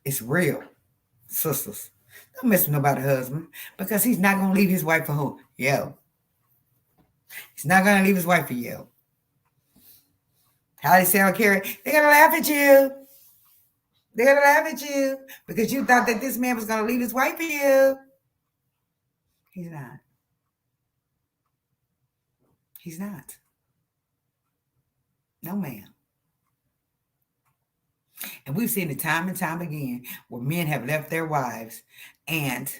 is real, sisters. Don't mess with nobody's husband because he's not gonna leave his wife for who? Yo. He's not gonna leave his wife for you. How they say on Carrie, they're gonna laugh at you. They're gonna laugh at you because you thought that this man was gonna leave his wife for you. He's not. He's not. No, ma'am. And we've seen it time and time again where men have left their wives and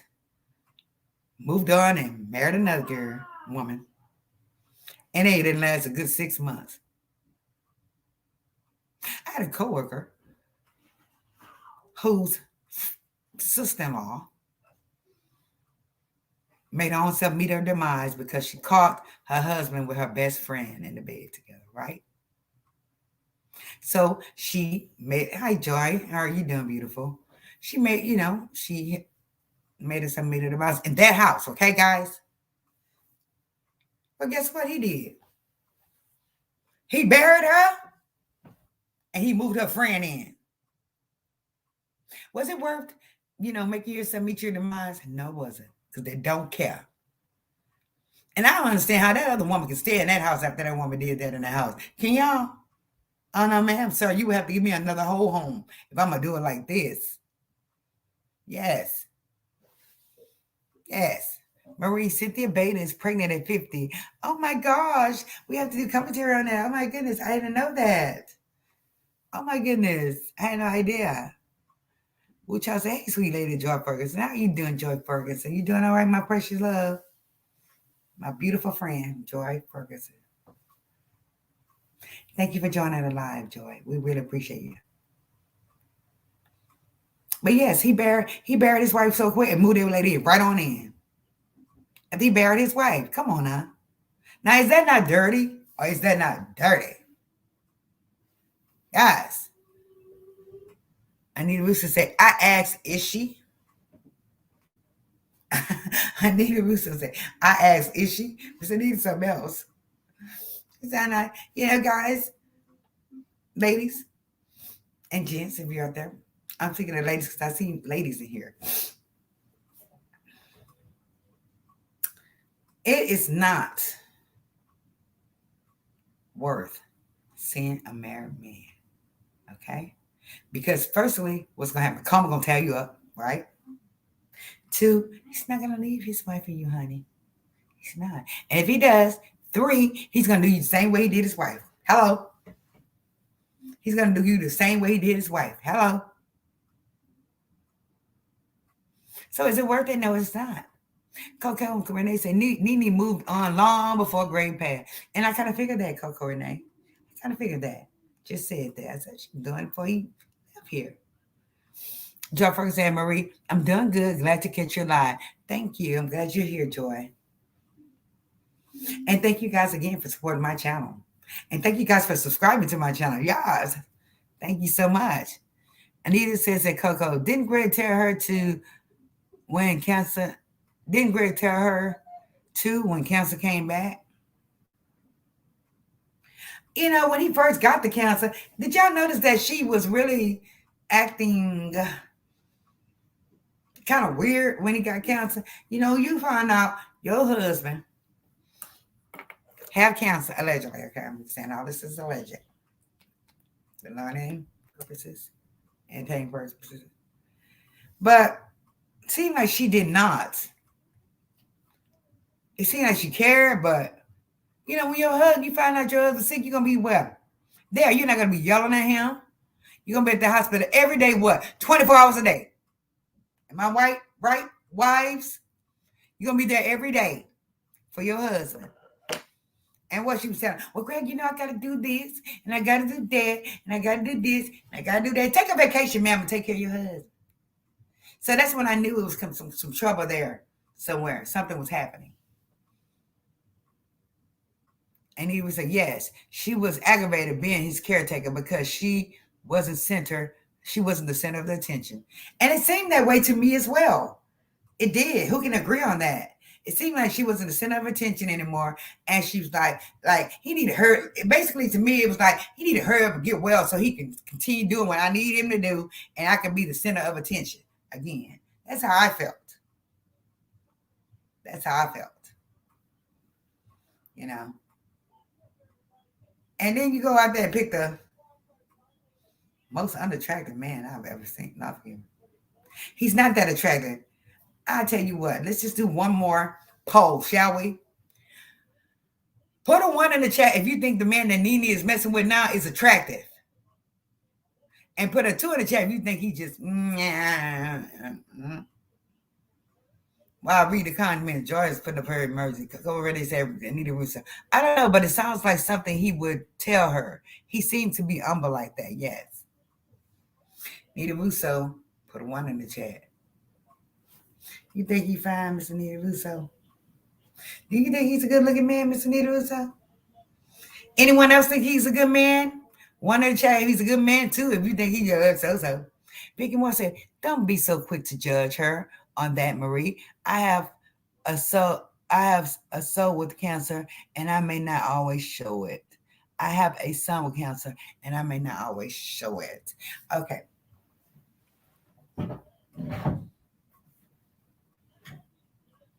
moved on and married another woman. And it didn't last a good 6 months. I had a coworker whose sister-in-law made her own self meet her demise because she caught her husband with her best friend in the bed together, right? So she made, hi Joy, how are you doing, beautiful? She made, she made us some meet her demise in that house, okay, guys? But guess what he did? He buried her and he moved her friend in. Was it worth, making yourself meet your demise? No, it wasn't. Because they don't care. And I don't understand how that other woman can stay in that house after that woman did that in the house. Can y'all? Oh no, ma'am, sir, you would have to give me another whole home if I'm gonna do it like this. Yes. Yes. Marie Cynthia Beta is pregnant at 50. Oh my gosh. We have to do commentary on that. Oh my goodness. I didn't know that. Oh my goodness. I had no idea. Which I say, hey, sweet lady Joy Ferguson. How you doing, Joy Ferguson? You doing all right, my precious love? My beautiful friend, Joy Ferguson. Thank you for joining the live, Joy. We really appreciate you. But yes, he buried his wife so quick and moved that lady right on in. And he buried his wife. Come on now. Now, is that not dirty? Or is that not dirty? Guys, Anita Russo said, I asked, is she? Anita Russo said, I asked, is she? Because I need something else. Is that not, guys, ladies, and gents, if you're out there. I'm thinking of ladies because I see ladies in here. It is not worth seeing a married man. Okay? Because firstly, what's gonna happen? Karma gonna tear you up, right? Two, he's not gonna leave his wife for you, honey. He's not. And if he does, three, he's gonna do you the same way he did his wife. Hello. He's gonna do you the same way he did his wife. Hello. So is it worth it? No, it's not. Coco and Renee said Nene moved on long before Grey Path. And I kind of figured that, Coco Renee. I kind of figured that. Just said that. I said she's doing it before he left here. Joy Ferguson said, Marie, I'm doing good. Glad to catch your live. Thank you. I'm glad you're here, Joy. And thank you guys again for supporting my channel. And thank you guys for subscribing to my channel. Yes. Thank you so much. Anita says that Coco, didn't Greg tell her to when cancer, didn't Greg tell her to when cancer came back? When he first got the cancer, did y'all notice that she was really acting kind of weird when he got cancer? You find out your husband have cancer, allegedly. Okay, I'm saying all this is alleged. For learning purposes and pain purposes. But it seemed like she did not. It seemed like she cared, but when you find out your husband's sick, you're gonna be well. There, you're not gonna be yelling at him. You're gonna be at the hospital every day, what? 24 hours a day. Am I right? Wives? You're gonna be there every day for your husband. And what she was saying, well, Greg, I gotta do this, and I gotta do that, and I gotta do this, and I gotta do that. Take a vacation, ma'am, and take care of your husband. So that's when I knew it was some trouble there somewhere. Something was happening. And he would say, yes, she was aggravated being his caretaker because she wasn't the center of the attention. And it seemed that way to me as well. It did. Who can agree on that? It seemed like she wasn't the center of attention anymore. And she was like he needed her. Basically, to me, it was like he needed to hurry up and get well so he can continue doing what I need him to do. And I can be the center of attention again. That's how I felt. And then you go out there and pick the most unattractive man I've ever seen. Not him. He's not that attractive. I'll tell you what. Let's just do one more poll, shall we? Put a 1 in the chat if you think the man that Nene is messing with now is attractive. And put a 2 in the chat if you think he just... While I read the comment, Joy is putting up her emoji. Because already said Anita Russo. I don't know, but it sounds like something he would tell her. He seemed to be humble like that, yes. Anita Russo, put a 1 in the chat. You think he fine, Mr. Anita Russo? Do you think he's a good-looking man, Mr. Anita Russo? Anyone else think he's a good man? 1 in the chat, he's a good man, too, if you think he's so. Vicky Moore said, don't be so quick to judge her on that, Marie. I have a soul with cancer, and I may not always show it. I have a son with cancer, and I may not always show it. Okay.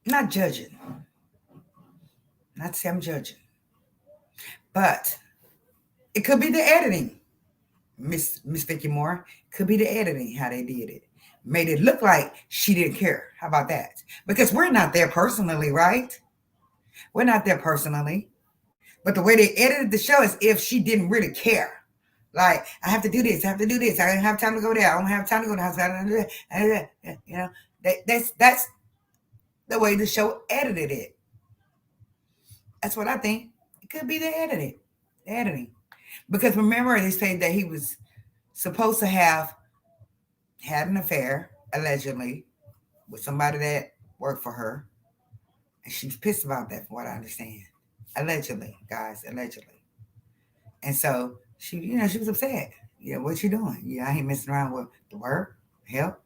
Not judging. Not to say I'm judging. But it could be the editing, Miss Vicky Moore. Could be the editing, how they did it. Made it look like she didn't care. How about that? Because we're not there personally, right? We're not there personally. But the way they edited the show is if she didn't really care. Like, I have to do this. I don't have time to go there. I don't have time to go to the hospital. That's the way the show edited it. That's what I think. It could be the editing. Because remember, they say that he was supposed to have had an affair, allegedly, with somebody that worked for her. And she's pissed about that, from what I understand. Allegedly, guys, allegedly. And so she was upset. Yeah, what you doing? Yeah, I ain't messing around with the word help,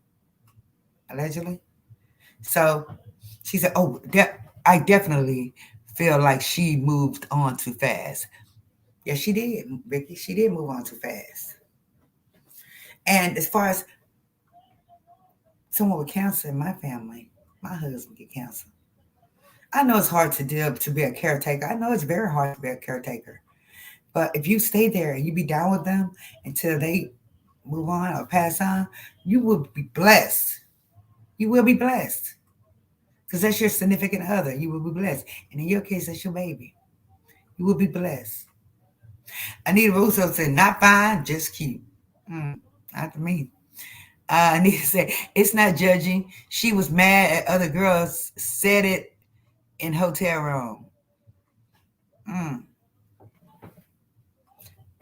allegedly. So she said, "Oh, I definitely feel like she moved on too fast." Yeah, she did, Vicky. She did move on too fast. And as far as someone with cancer in my family, my husband get cancer. I know it's hard to be a caretaker. I know it's very hard to be a caretaker. But if you stay there and you be down with them until they move on or pass on, you will be blessed. You will be blessed because that's your significant other. You will be blessed, and in your case, that's your baby. You will be blessed. Anita Russo said, "Not fine, just cute." Mm, not to me. Anita said, "It's not judging. She was mad at other girls. Said it in hotel room." Mm.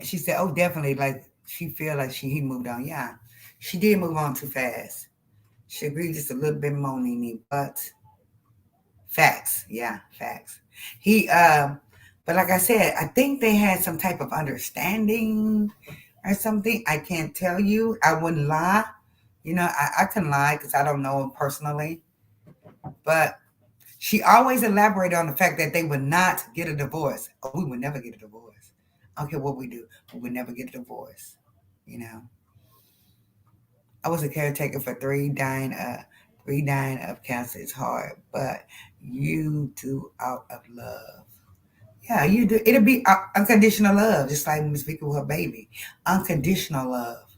She said, "Oh, definitely. Like she feel like he moved on. Yeah, she did move on too fast. She agreed just a little bit more, Nene, but facts. Yeah, facts. He, but like I said, I think they had some type of understanding or something. I can't tell you. I wouldn't lie. I can lie because I don't know him personally. But she always elaborated on the fact that they would not get a divorce. Oh, we would never get a divorce. I don't care what we do. We would never get a divorce. You know, I was a caretaker for three dying of cancer. It's hard, but you do out of love. Yeah, you do. It'll be unconditional love, just like Miss Vicky with her baby. Unconditional love.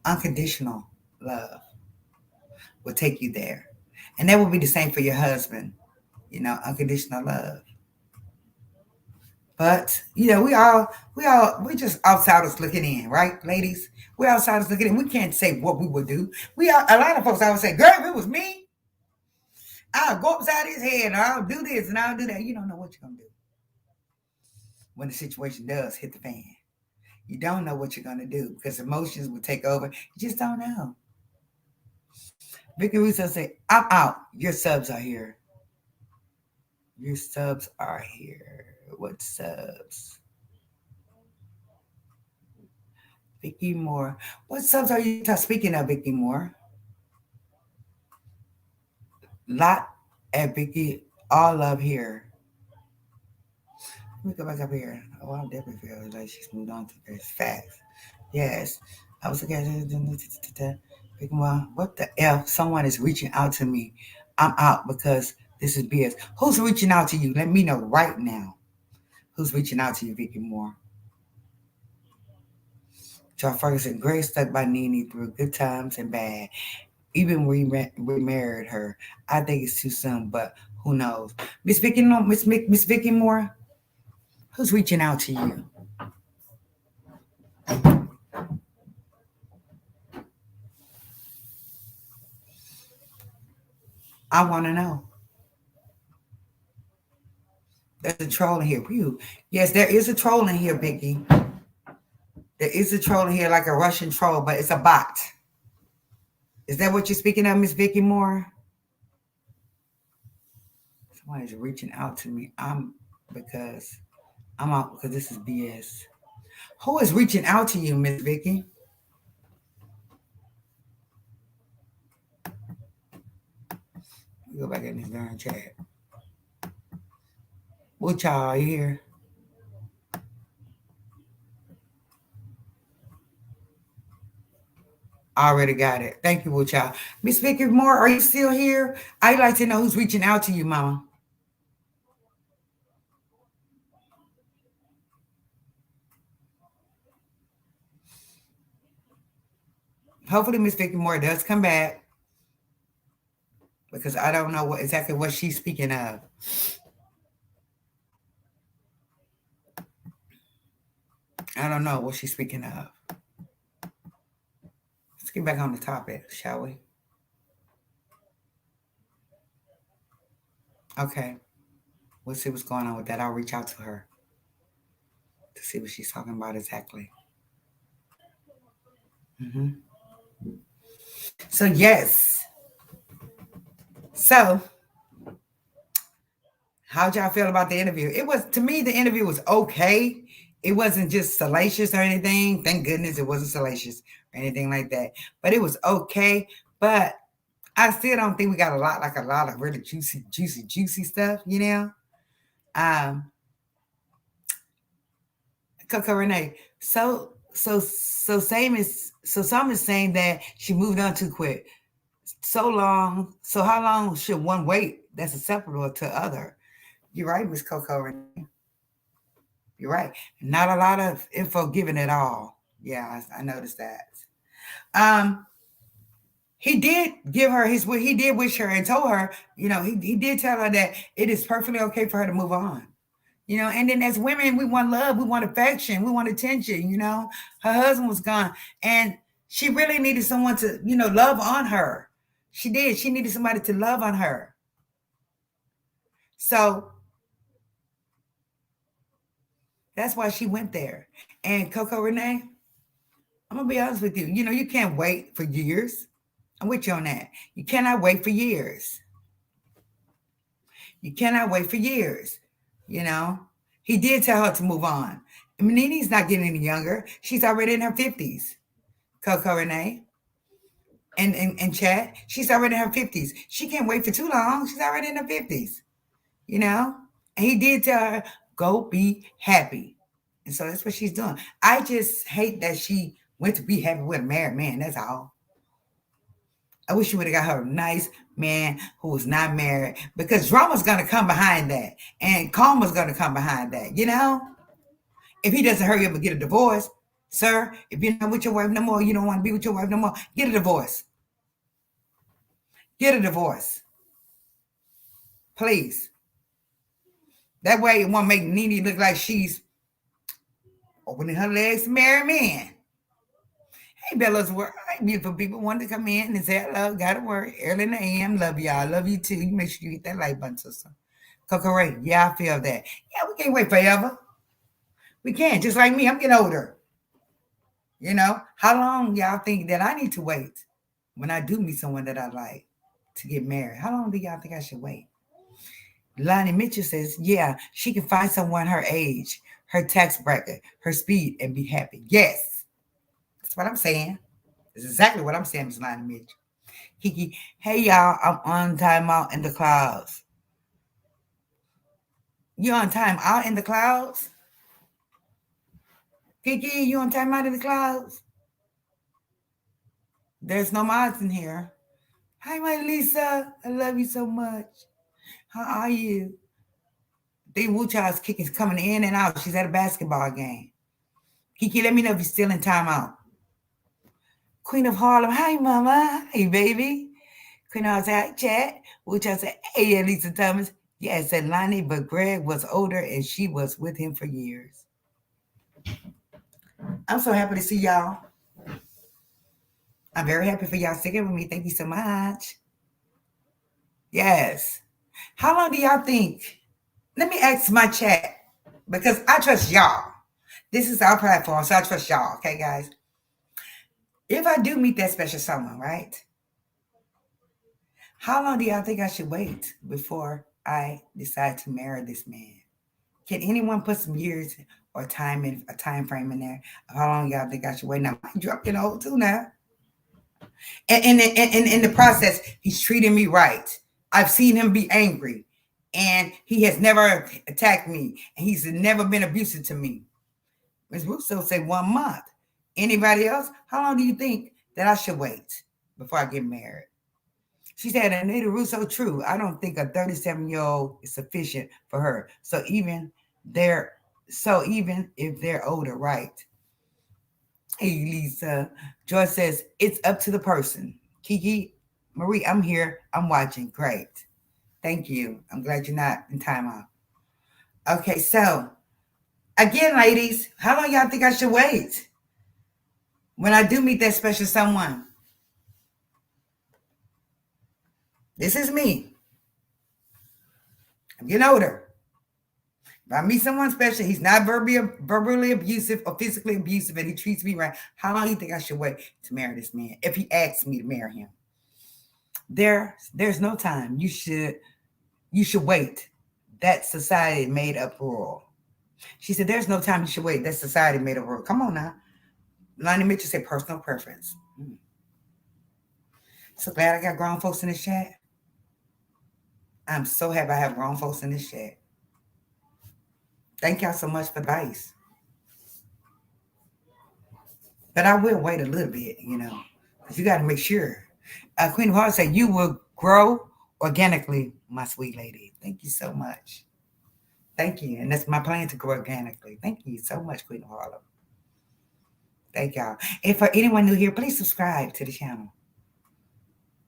Unconditional love will take you there, and that will be the same for your husband. Unconditional love. But we just outsiders looking in, right, ladies? We're outsiders looking in. We can't say what we would do. We are a lot of folks. I would say, "Girl, if it was me, I'll go upside his head, and I'll do this, and I'll do that." You don't know what you're gonna do when the situation does hit the fan. You don't know what you're gonna do because emotions will take over. You just don't know. Vicky Russo said, "I'm out. Your subs are here. Your subs are here. What subs?" Vicky Moore. What subs are you speaking of, Vicky Moore? Lot and Vicky, all love here. Let me go back up here. Oh, I definitely feel like she's moved on to this. Facts. Yes. I was looking at Vicky Moore. What the F? Someone is reaching out to me. I'm out because this is BS. Who's reaching out to you? Let me know right now. Who's reaching out to you, Vicky Moore? Charles Ferguson, great stuck by Nene through good times and bad. Even we married her. I think it's too soon, but who knows? Miss Vicky, no, Miss Vicky Moore, who's reaching out to you? I want to know. There's a troll in here. Whew. Yes, there is a troll in here, Vicky. There is a troll in here, like a Russian troll, but it's a bot. Is that what you're speaking of, Miss Vicky Moore? Somebody's reaching out to me. Because I'm out because this is BS. Who is reaching out to you, Miss Vicky? Go back in this darn chat. What y'all are you here? I already got it. Thank you, Wood Child. Miss Vicky Moore, are you still here? I'd like to know who's reaching out to you, Mama. Hopefully, Miss Vicky Moore does come back because I don't know exactly what she's speaking of. I don't know what she's speaking of. Let's get back on the topic, shall we? Okay. We'll see what's going on with that. I'll reach out to her to see what she's talking about exactly. hmm So, yes. So, How'd y'all feel about the interview? It was, to me, the interview was okay. It wasn't just salacious or anything. Thank goodness it wasn't salacious or anything like that. But it was okay. But I still don't think we got a lot of really juicy stuff, you know? Um, Coco Renee. So some is saying that she moved on too quick. So long. So how long should one wait that's acceptable to other? You're right, Miss Coco Renee. You're right. Not a lot of info given at all. Yeah, I noticed that. Um, he did give her his, he did wish her and told her, he did tell her that it is perfectly okay for her to move on. And then as women, we want love, we want affection, we want attention. Her husband was gone, and she really needed someone to, love on her. She did. She needed somebody to love on her. So that's why she went there. And Coco Renee, I'm gonna be honest with you. You can't wait for years. I'm with you on that. You cannot wait for years. You cannot wait for years. You know, he did tell her to move on. I mean, Nene's not getting any younger. She's already in her 50s. Coco Renee. And chat, she's already in her 50s. She can't wait for too long. She's already in her 50s. You know? And he did tell her, go be happy. And so that's what she's doing. I just hate that she went to be happy with a married man. That's all. I wish she would have got her a nice man who was not married, because drama's going to come behind that. And karma's going to come behind that. If he doesn't hurry up and get a divorce, sir, if you're not with your wife no more, you don't want to be with your wife no more, get a divorce. Get a divorce. Please. That way it won't make Nene look like she's opening her legs to marry men. Hey, Bella's work. Hey, beautiful people wanted to come in and say hello. Got to work early in the AM. Love y'all. Love you too. You make sure you hit that like button, sister. Coco Ray. Yeah, I feel that. Yeah, we can't wait forever. We can't. Just like me, I'm getting older. How long y'all think that I need to wait when I do meet someone that I like to get married? How long do y'all think I should wait? Lonnie Mitchell says, yeah, she can find someone her age, her tax bracket, her speed, and be happy. Yes. That's what I'm saying. That's exactly what I'm saying, Miss Lonnie Mitchell. Kiki, hey y'all, I'm on time out in the clouds. You on time out in the clouds? Kiki, you on time out in the clouds? There's no mods in here. Hi, my Lisa. I love you so much. How are you? The Wu Child's kick is coming in and out. She's at a basketball game. Kiki, let me know if you're still in timeout. Queen of Harlem. Hi, mama. Hey, baby. Queen of Harlem say, hi, chat. Wu Child said, hey, Lisa Thomas. Yeah, said Lonnie, but Greg was older and she was with him for years. I'm so happy to see y'all. I'm very happy for y'all sticking with me. Thank you so much. Yes. How long do y'all think? Let me ask my chat, because I trust y'all. This is our platform, so I trust y'all. Okay, guys? If I do meet that special someone, right? How long do y'all think I should wait before I decide to marry this man? Can anyone put some years or time in a time frame in there of how long y'all think I should wait? Now, mind you, I'm getting old too now. And in the process, he's treating me right. I've seen him be angry, and he has never attacked me, and he's never been abusive to me. Ms. Russo said 1 month. Anybody else? How long do you think that I should wait before I get married? She said, Anita Russo, true. I don't think a 37-year-old is sufficient for her. So even if they're older, right? Hey, Lisa. Joyce says, it's up to the person. Kiki, Marie, I'm here. I'm watching. Great. Thank you. I'm glad you're not in timeout. Okay, so again, ladies, how long y'all think I should wait when I do meet that special someone? This is me. I'm getting older. If I meet someone special, he's not verbally abusive or physically abusive, and he treats me right, how long do you think I should wait to marry this man if he asks me to marry him? There's no time. You should wait that society made up rule. She said, there's no time you should wait. That society made up rule. Come on now. Lonnie Mitchell said personal preference. So glad I got grown folks in this chat. I'm so happy I have grown folks in this chat. Thank y'all so much for the advice. But I will wait a little bit, because you got to make sure. Queen of Hearts said, you will grow organically, my sweet lady. Thank you so much. Thank you. And that's my plan to grow organically. Thank you so much, Queen of Harlem. Thank y'all. And for anyone new here, please subscribe to the channel.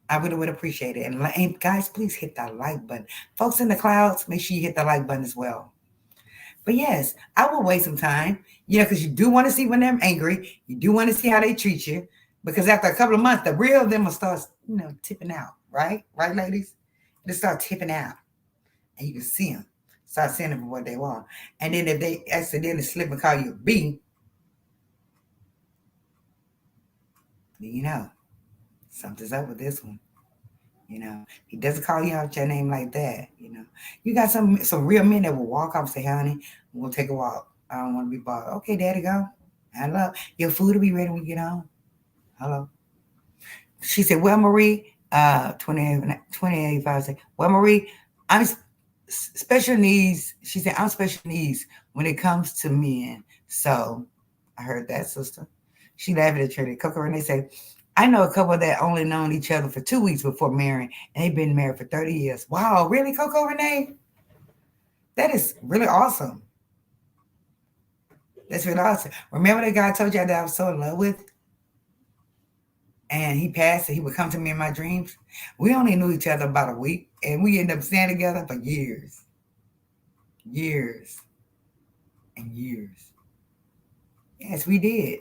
I really would appreciate it. And guys, please hit that like button. Folks in the clouds, make sure you hit the like button as well. But yes, I will wait some time, because you do want to see when they're angry. You do want to see how they treat you. Because after a couple of months, the real them will start, tipping out. Right? Right, ladies? They start tipping out. And you can see them. Start seeing them for what they want. And then if they accidentally slip and call you a B, then something's up with this one. He doesn't call you out your name like that. You got some real men that will walk off and say, honey, we'll take a walk. I don't want to be bothered. Okay, daddy, go. I love your food will be ready when you get home. Hello. She said, well, Marie, 2085 said, well, Marie, I'm special needs. She said, I'm special needs when it comes to men. So I heard that, sister. She laughed at Trinity. Coco Renee said, I know a couple that only known each other for 2 weeks before marrying, and they've been married for 30 years. Wow, really, Coco Renee? That is really awesome. That's really awesome. Remember that guy I told you that I was so in love with? And he passed, and he would come to me in my dreams. We only knew each other about a week, and we ended up staying together for years. Years. And years. Yes, we did.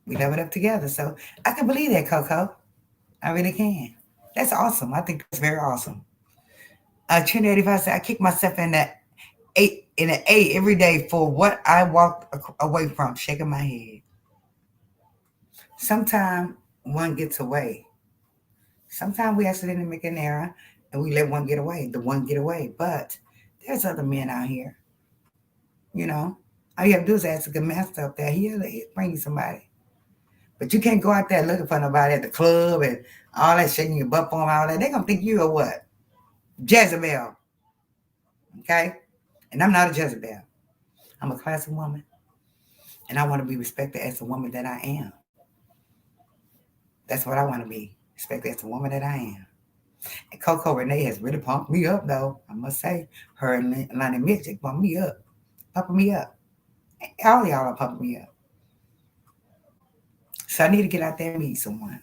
We leveled up together. So I can believe that, Coco. I really can. That's awesome. I think that's very awesome. Trinity 85 said, I kick myself in the A every day for what I walked away from, shaking my head. Sometimes one gets away. Sometimes we accidentally make an error and we let one get away, But there's other men out here. All you have to do is ask a good master up there. He'll bring you somebody. But you can't go out there looking for nobody at the club and all that, shaking your butt on all that. They're going to think you are what? Jezebel. Okay? And I'm not a Jezebel. I'm a classy woman. And I want to be respected as the woman that I am. That's what I want to be. Respected as the woman that I am. And Coco Renee has really pumped me up, though. I must say, her and Lonnie Mitch, they pumped me up. Pumping me up. All y'all are pumping me up. So I need to get out there and meet someone.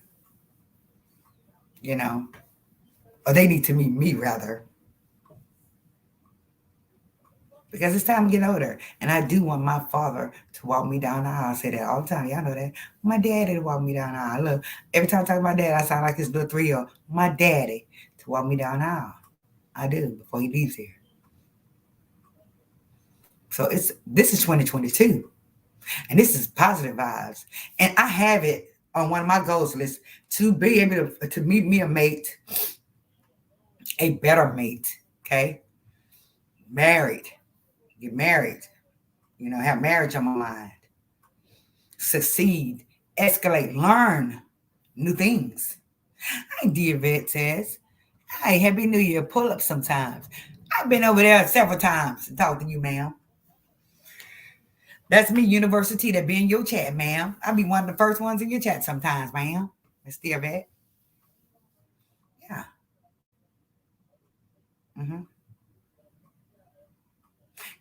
Or they need to meet me, rather. Because it's time to get older. And I do want my father to walk me down the aisle. I say that all the time. Y'all know that. My daddy to walk me down the aisle. Look, every time I talk about dad, I sound like this little 3-year-old. My daddy to walk me down the aisle. I do, before he leaves here. So this is 2022. And this is positive vibes. And I have it on one of my goals lists to be able to meet me a mate, a better mate, okay? Married. Get married. Have marriage on my mind. Succeed. Escalate. Learn new things. Hi, dear Vet says. Hi, Happy New Year. Pull up sometimes. I've been over there several times to talk to you, ma'am. That's me, University, that be in your chat, ma'am. I'll be one of the first ones in your chat sometimes, ma'am. Miss Dear Vet. Yeah. Mm-hmm.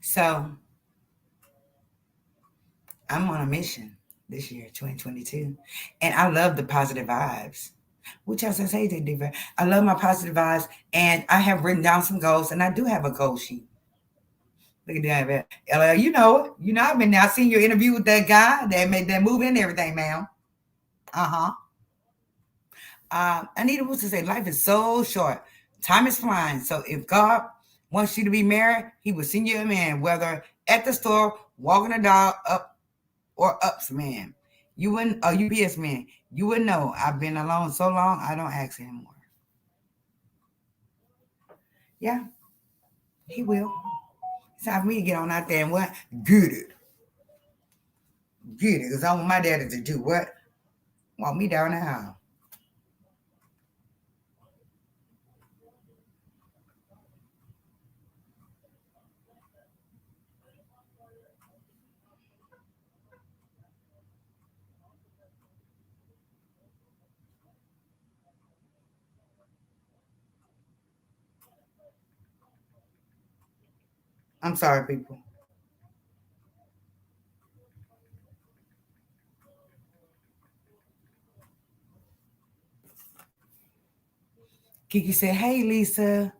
So, I'm on a mission this year, 2022. And I love the positive vibes. Which, as I say, they different. I love my positive vibes. And I have written down some goals. And I do have a goal sheet. Look at that. LL, I've been now seeing your interview with that guy that made that movie and everything, ma'am. Uh-huh. Anita Woods to say, life is so short. Time is flying. So if God wants you to be married, he will send you a man, whether at the store, walking a dog, up or ups man. You wouldn't, a UPS man. You wouldn't know. I've been alone so long, I don't ask anymore. Yeah. He will. It's time for me to get on out there and what? Get it. Get it. Because I want my daddy to do what? Walk me down the aisle. I'm sorry, people. Kiki said, hey, Lisa.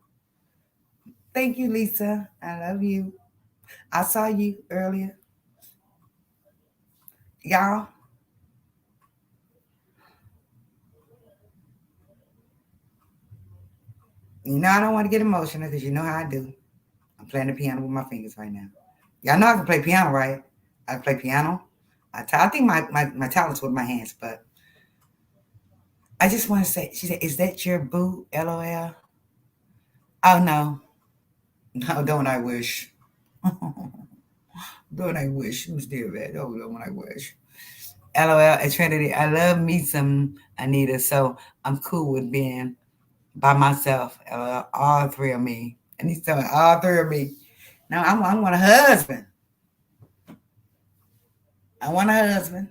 Thank you, Lisa. I love you. I saw you earlier. Y'all, you know I don't want to get emotional because you know how I do. I'm playing the piano with my fingers right now. Y'all know I can play piano, right? I can play piano. I think my talent's with my hands, but I just want to say, she said, is that your boo? LOL. Oh, no. No, don't I wish? Don't I wish? Who's there, man? Oh, don't I wish? LOL at Trinity. I love me some Anita, so I'm cool with being by myself. LOL, all three of me. And he's telling all three of me. Now I want a husband. I want a husband.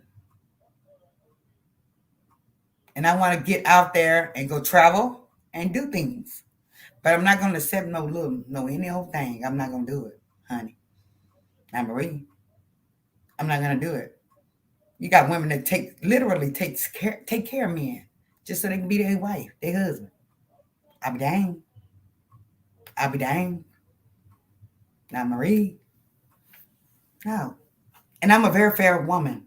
And I want to get out there and go travel and do things. But I'm not going to accept no any old thing. I'm not going to do it, honey. Now, Marie, I'm not going to do it. You got women that literally take care of men just so they can be their wife, their husband. I be dang. I be dang. Now, Marie, no. And I'm a very fair woman.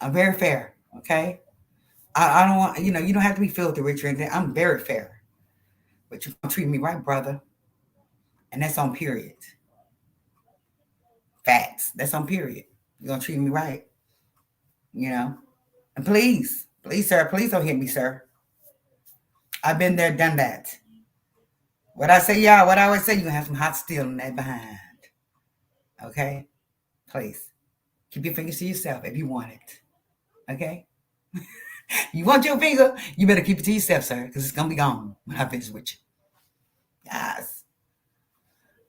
I'm very fair, okay? I don't want, you don't have to be filthy rich or anything. I'm very fair. But you treat me right, brother. And that's on period. Facts. That's on period. You're going to treat me right, you know? And please, sir, please don't hit me, sir. I've been there, done that. What I say, y'all, what I always say, you're going to have some hot steel in that behind. Okay? Please. Keep your fingers to yourself if you want it. Okay? You want your finger, you better keep it to yourself, sir, because it's going to be gone when I finish with you. Yes.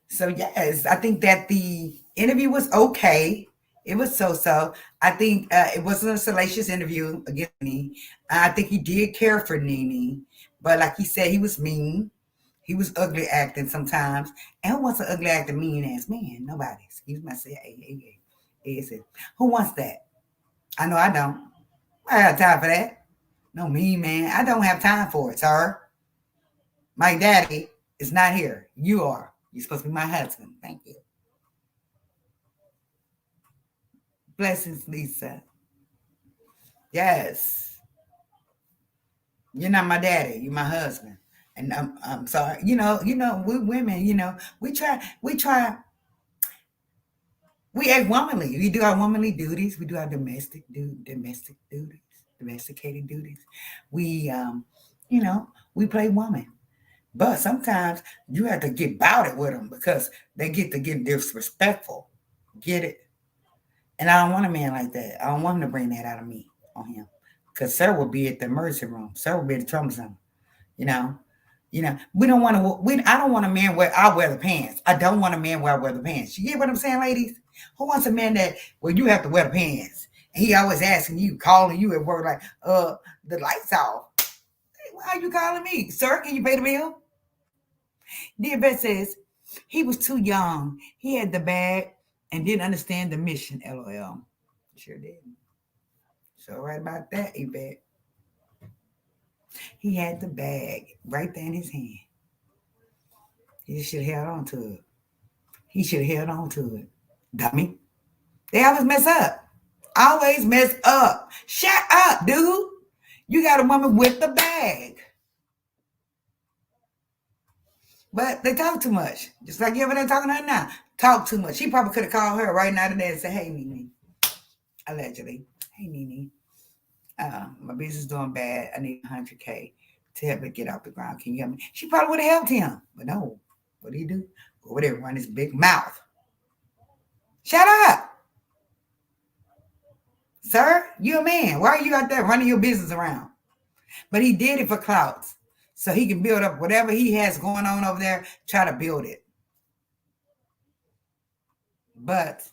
So, yes, I think that the interview was okay. It was so. I think it wasn't a salacious interview against me. I think he did care for Nene, but like he said, he was mean. He was ugly acting sometimes. And who wants an ugly acting, mean ass man? Nobody. Excuse me. I say, hey. Who wants that? I know I don't. I have time for that. No mean man. I don't have time for it, sir. My daddy is not here. You are. You're supposed to be my husband. Thank you. Blessings, Lisa. Yes. You're not my daddy. You're my husband. And I'm sorry. We women, we act womanly. We do our womanly duties. We do our domestic duties, domesticated duties. We, you know, we play woman. But sometimes you have to get about it with them because they get to get disrespectful. Get it? And I don't want a man like that. I don't want him to bring that out of me on him. Because Sarah will be at the emergency room. Sarah will be at the trauma zone. You know, we don't want to. I don't want a man where I wear the pants. I don't want a man where I wear the pants. You get what I'm saying, ladies? Who wants a man that where you have to wear the pants? And he always asking you, calling you at work like, the lights off. Hey, why are you calling me, sir? Can you pay the bill? Dear Beth says he was too young. He had the bag and didn't understand the mission. LOL. Sure did. So right about that, Yvette. He had the bag right there in his hand. He should have held on to it. He should have held on to it. Dummy. They always mess up. Always mess up. Shut up, dude. You got a woman with the bag. But they talk too much. Just like you ever been talking to her now. Talk too much. She probably could have called her right now today and said, hey, Nene. Allegedly. Hey, Nene. My business is doing bad. I need 100K to help it get off the ground. Can you help me? She probably would have helped him. But no. What do you do? Go over there, run his big mouth. Shut up, sir. You a man. Why are you out there running your business around? But he did it for clout. So he can build up whatever he has going on over there, try to build it. But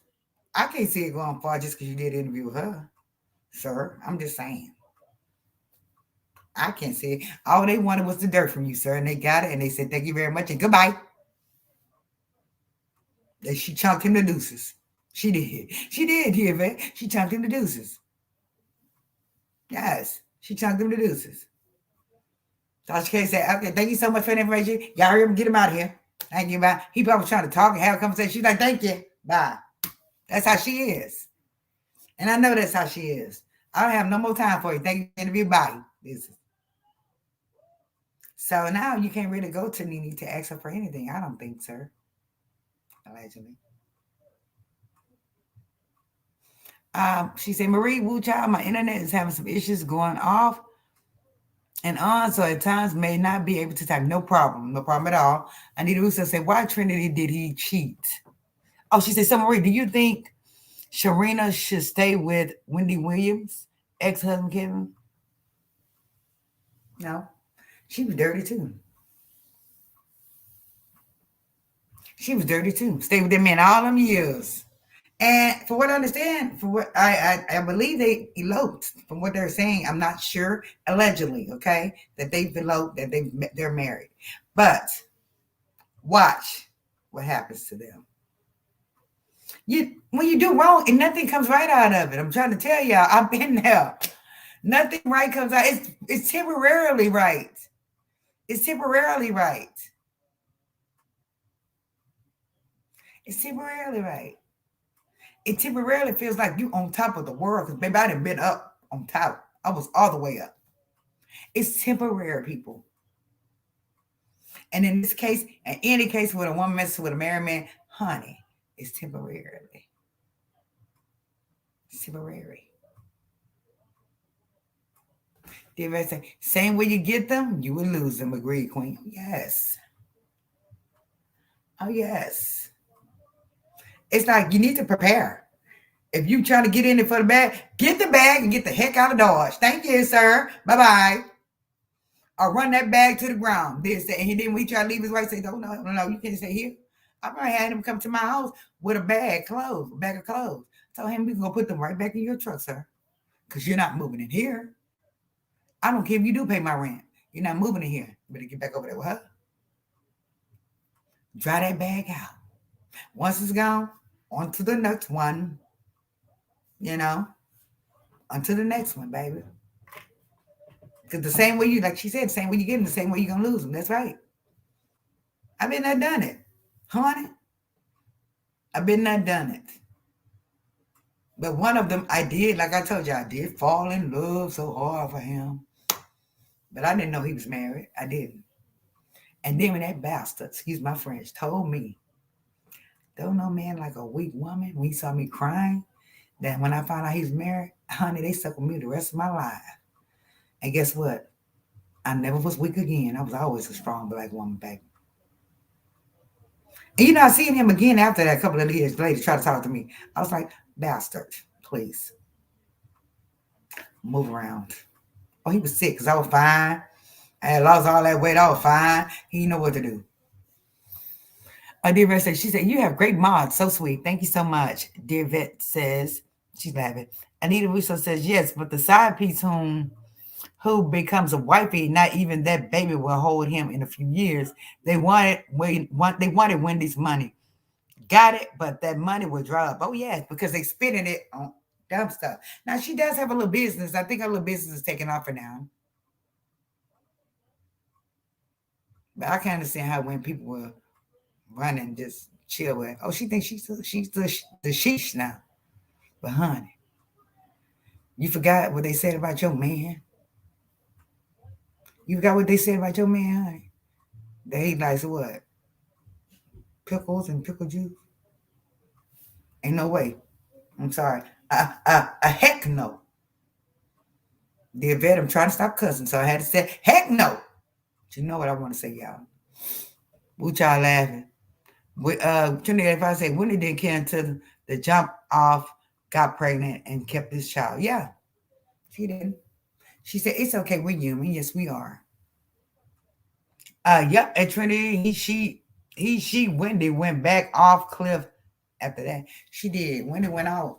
I can't see it going far just because you did an interview with her, sir. I'm just saying. I can't see it. All they wanted was the dirt from you, sir, and they got it, and they said thank you very much and goodbye. And she chunked him the deuces. She did. She did, man. She chunked him the deuces. Yes, she chunked him the deuces. Tasha K said, okay, thank you so much for the information. Y'all hear him? Get him out of here. Thank you, bye. He probably trying to talk and have a conversation. She's like, thank you. Bye. That's how she is. And I know that's how she is. I don't have no more time for you. Thank you for the interview. Bye. So now you can't really go to Nene to ask her for anything. I don't think, sir. Allegedly. She said, Marie, woo child, my internet is having some issues going off and on, so at times may not be able to type. No problem at all. Anita Russo said, why Trinity did he cheat? Oh, she said, so Marie, do you think Sharina should stay with Wendy Williams, ex-husband Kevin? No, she was dirty too. She was dirty too. Stayed with them men all them years. And for what I understand, for what I believe they eloped. From what they're saying, I'm not sure. Allegedly, okay, that they've eloped, that they're married. But watch what happens to them. When you do wrong and nothing comes right out of it. I'm trying to tell y'all, I've been there. Nothing right comes out. It's temporarily right. It's temporarily right. It's temporarily right. It temporarily feels like you on top of the world because baby, I done been up on top. I was all the way up. It's temporary, people. And in this case, in any case with a woman messes with a married man, honey, it's temporarily. It's temporary. Did I say, same way you get them, you will lose them, agreed, Queen. Yes. Oh, yes. It's like you need to prepare. If you trying to get in it for the bag, get the bag and get the heck out of Dodge. Thank you, sir. Bye-bye. Or run that bag to the ground. And then we try to leave his wife, say, no, you can't stay here. I probably had him come to my house with a bag of clothes. Told him we can go put them right back in your truck, sir. Because you're not moving in here. I don't care if you do pay my rent. You're not moving in here. You better get back over there with her. Dry that bag out. Once it's gone, on to the next one. On to the next one, baby. Because the same way you, like she said, the same way you get them, the same way you're going to lose them. That's right. I've been there, done it. Honey, I've been there, done it. But one of them, I did, like I told you, I did fall in love so hard for him. But I didn't know he was married. I didn't. And then when that bastard, excuse my French, told me, don't no man like a weak woman, when he saw me crying, that when I found out he's married, honey, they stuck with me the rest of my life. And guess what? I never was weak again. I was always a strong black woman, baby. And I seen him again after that, a couple of years later, try to talk to me. I was like, bastard, please. Move around. Oh, he was sick because I was fine. I had lost all that weight. I was fine. He didn't know what to do. Dear Vet says, she said, you have great mods. So sweet. Thank you so much. Dear Vet says, she's laughing. Anita Russo says, yes, but the side piece who becomes a wifey, not even that baby will hold him in a few years. They wanted Wendy's money. Got it, but that money will dry up. Oh, yes, because they spending it on dumb stuff. Now, she does have a little business. I think her little business is taking off for now. But I can understand how when people were running, just chill with, oh, she thinks she's the sheesh now. But, honey, you forgot what they said about your man. You forgot what they said about your man, honey? That he likes what? Pickles and pickle juice? Ain't no way. I'm sorry. A heck no. Dear Vet, I'm trying to stop cussing, so I had to say, heck no. But you know what I want to say, y'all. What y'all laughing? Trinity, if I say Wendy didn't care until the jump off, got pregnant, and kept this child. Yeah, she didn't. She said, it's okay, we're human. Yes, we are. Yep, and Trinity, she Wendy went back off cliff after that. She did. Wendy went off.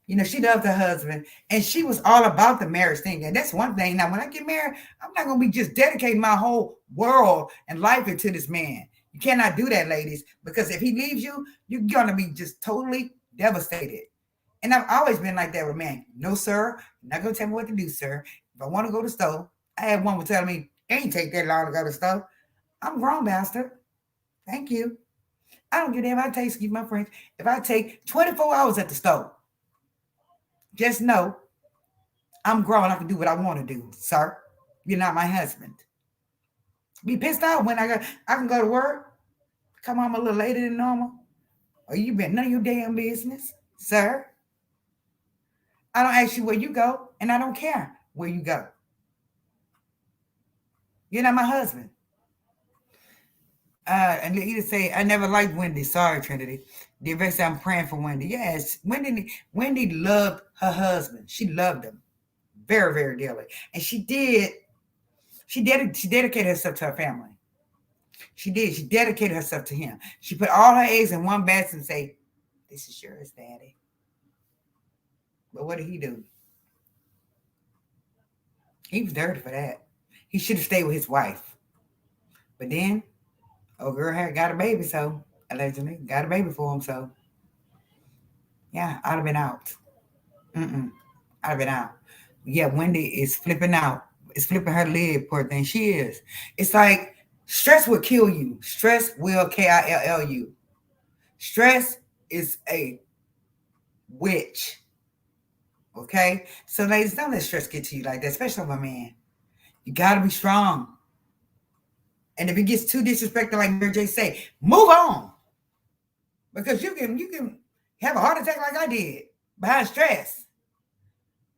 You know, she loved her husband and she was all about the marriage thing. And that's one thing. Now, when I get married, I'm not gonna be just dedicating my whole world and life into this man. You cannot do that, ladies, because if he leaves you, you're gonna be just totally devastated. And I've always been like that with men. No, sir, you're not gonna tell me what to do, sir. If I want to go to the store, I had one would tell me, it ain't take that long to go to the store. I'm grown, bastard. Thank you. I don't give a damn. I take, excuse my friends, if I take 24 hours at the store, just know I'm grown. I can do what I want to do, sir. You're not my husband. Be pissed off when I can go to work, come home a little later than normal, or you been none of your damn business, sir. I don't ask you where you go, and I don't care where you go. You're not my husband. And either say, I never liked Wendy. Sorry, Trinity. The rest I'm praying for Wendy. Yes, Wendy loved her husband. She loved him very, very dearly. And she dedicated herself to her family. She did. She dedicated herself to him. She put all her eggs in one basket and say, this is yours, daddy. But what did he do? He was dirty for that. He should have stayed with his wife. But then, oh girl had got a baby, so allegedly got a baby for him, so yeah, I'd have been out. I'd have been out. Yeah, Wendy is flipping out. It's flipping her lid, poor thing. She is. It's like stress will kill you. Stress will kill. Stress is a witch. Okay? So ladies, don't let stress get to you like that, especially with a man. You gotta be strong. And if it gets too disrespectful, like Mary J say, move on. Because you can have a heart attack like I did behind stress.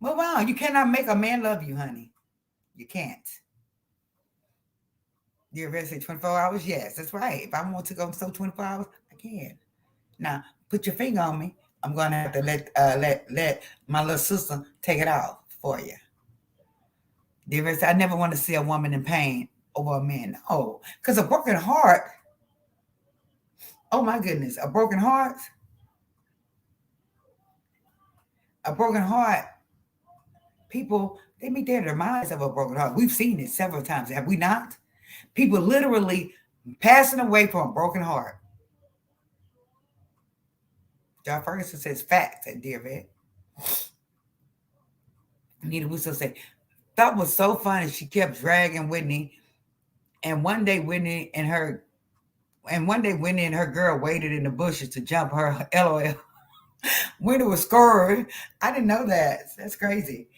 Move on. You cannot make a man love you, honey. You can't. Dear Red say 24 hours? Yes, that's right. If I want to go so 24 hours, I can. Now, put your finger on me. I'm gonna have to let my little sister take it off for you. Dear Red say, I never want to see a woman in pain over a man. Oh, because a broken heart, oh my goodness, a broken heart, people, they meet their demise of a broken heart. We've seen it several times, have we not? People literally passing away from a broken heart. John Ferguson says facts at Dear Vet. Nita Russo said, that was so funny. She kept dragging Whitney. And one day Whitney and her girl waited in the bushes to jump her. LOL. Whitney was scored. I didn't know that. That's crazy.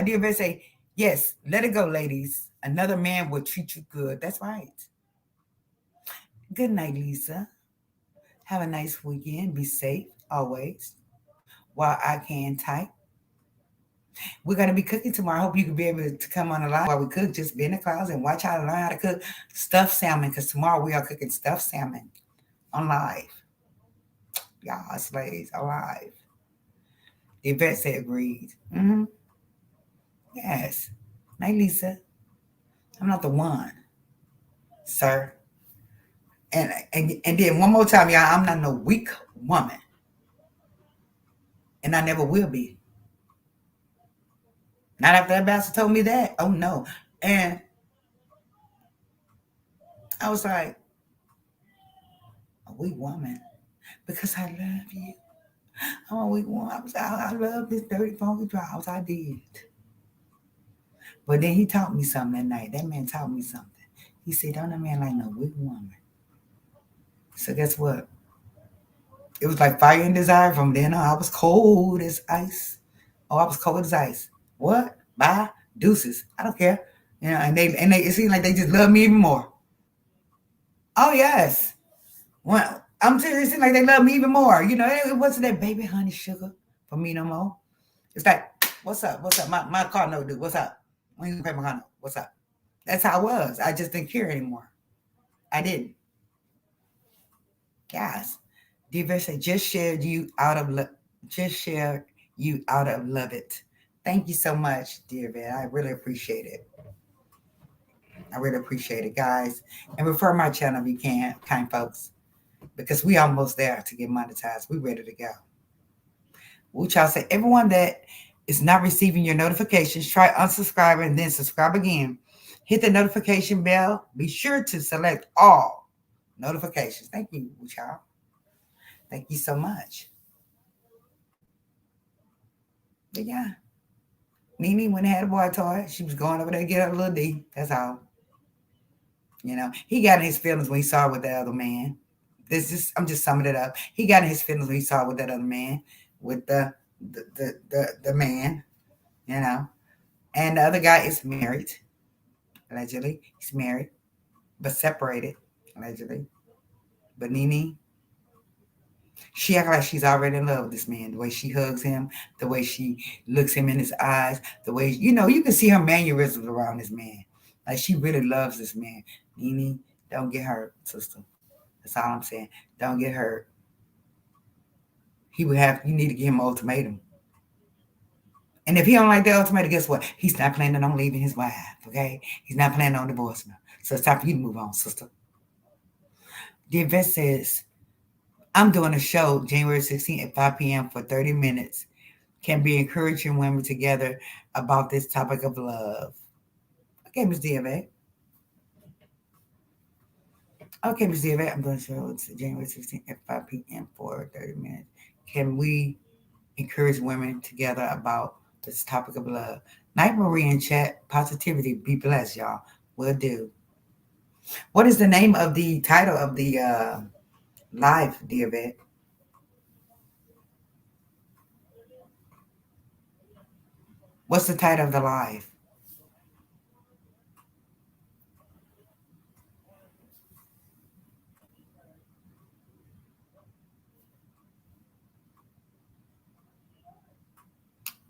Dear Vet say, yes, let it go, ladies. Another man will treat you good. That's right. Good night, Lisa. Have a nice weekend. Be safe always. While I can type. We're going to be cooking tomorrow. I hope you can be able to come on the line while we cook. Just be in the closet and watch how to learn how to cook stuffed salmon, because tomorrow we are cooking stuffed salmon on live. Y'all, slaves, alive. The vet said agreed. Yes. Night, Lisa. I'm not the one, sir. And then one more time, y'all, I'm not no weak woman. And I never will be. Not after that bastard told me that. Oh no. And I was like, a weak woman. Because I love you. I'm a weak woman. I love this dirty funky draws. I did. But then he taught me something that night. That man taught me something. He said, don't a man like no weak woman. So guess what? It was like fire and desire from then on. I was cold as ice. Oh, I was cold as ice. What? Bye. Deuces. I don't care. You know, and they it seemed like they just love me even more. Oh yes. Well, I'm serious. It seemed like they love me even more. You know, it wasn't that baby honey sugar for me no more. It's like, what's up? What's up? My car no dude. What's up? When you pay my car no. What's up? That's how I was. I just didn't care anymore. I didn't. Guys, Diva said, just shared you out of just share you out of love it. Thank you so much, dear Vet. I really appreciate it. I really appreciate it, guys. And refer my channel if you can, kind folks, because we almost there to get monetized. We ready to go. Which I'll say, everyone that is not receiving your notifications, try unsubscribe and then subscribe again. Hit the notification bell. Be sure to select all notifications. Thank you, Wuchao. Thank you so much. But yeah, Nene went and had a boy toy. She was going over there to get her little D. That's all. He got in his feelings when he saw with the other man. I'm just summing it up. He got in his feelings when he saw with that other man, with the man, you know. And the other guy is married, allegedly. He's married, but separated, allegedly. But Nene, she acts like she's already in love with this man. The way she hugs him, the way she looks him in his eyes, the way, you can see her mannerisms around this man. Like she really loves this man. Nene, don't get hurt, sister. That's all I'm saying. Don't get hurt. You need to give him an ultimatum. And if he don't like that ultimatum, guess what? He's not planning on leaving his wife, okay? He's not planning on divorcing her. So it's time for you to move on, sister. The event says, I'm doing a show January 16th at 5 p.m. for 30 minutes. Can be encouraging women together about this topic of love. Okay, Ms. Diabet. Okay, Ms. Diabet, I'm doing a show January 16th at 5 p.m. for 30 minutes. Can we encourage women together about this topic of love? Night Marie in chat, positivity, be blessed, y'all. Will do. What is the name of the title of the live, dear vet? What's the title of the live?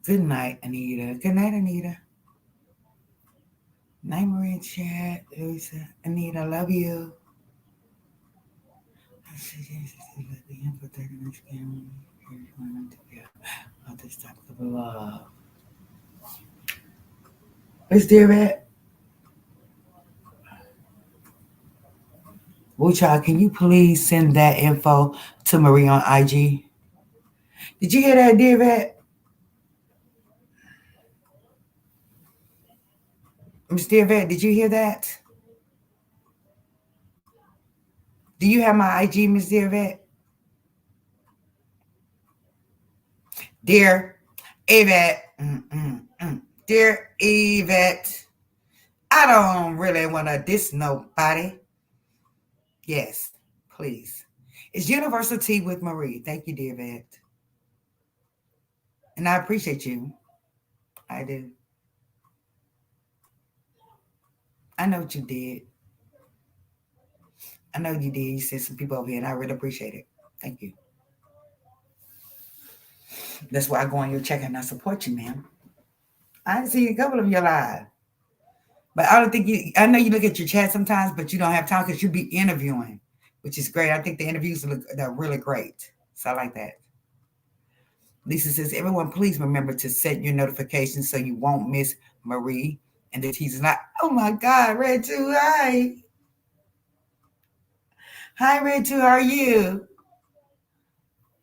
Good night, Anita. Good night, Anita. Night Marie in chat. Lisa, Anita, love you. This topic of love. Miss Dear Vet. Wucha, can you please send that info to Marie on IG? Did you hear that, Dear Vet? Miss Dear Vet, did you hear that? Do you have my IG, Miss Dear Vet? Dear Yvette, dear Yvette, I don't really want to diss nobody. Yes, please. It's Universal Tea with Marie. Thank you, dear Yvette. And I appreciate you. I do. I know what you did. I know you did. You sent some people over here, and I really appreciate it. Thank you. That's why I go on your check and I support you, ma'am. I see a couple of your live. But I don't think I know you look at your chat sometimes, but you don't have time because you be interviewing, which is great. I think the interviews they're really great. So I like that. Lisa says, everyone, please remember to set your notifications so you won't miss Marie and the teasers. Like, oh my God, Red 2, hi. Hi, Red 2, how are you?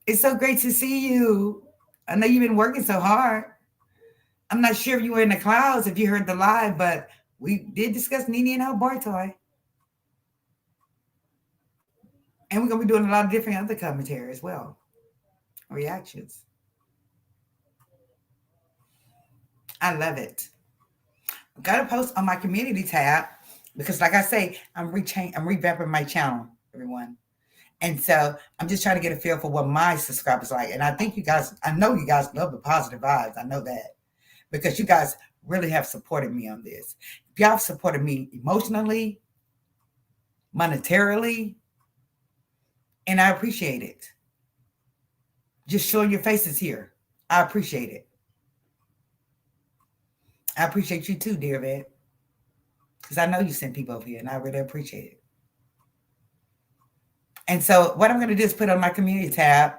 It's so great to see you. I know you've been working so hard. I'm not sure if you were in the clouds, if you heard the live, but we did discuss Nene and her boy toy. And we're going to be doing a lot of different other commentary as well. Reactions. I love it. I've got to post on my community tab because, like I say, I'm revamping my channel, everyone. And so I'm just trying to get a feel for what my subscribers like. And I think I know you guys love the positive vibes. I know that because you guys really have supported me on this. Y'all have supported me emotionally, monetarily, and I appreciate it. Just showing your faces here. I appreciate it. I appreciate you too, dear Vet. Because I know you send people over here, and I really appreciate it. And so what I'm going to do is put on my community tab.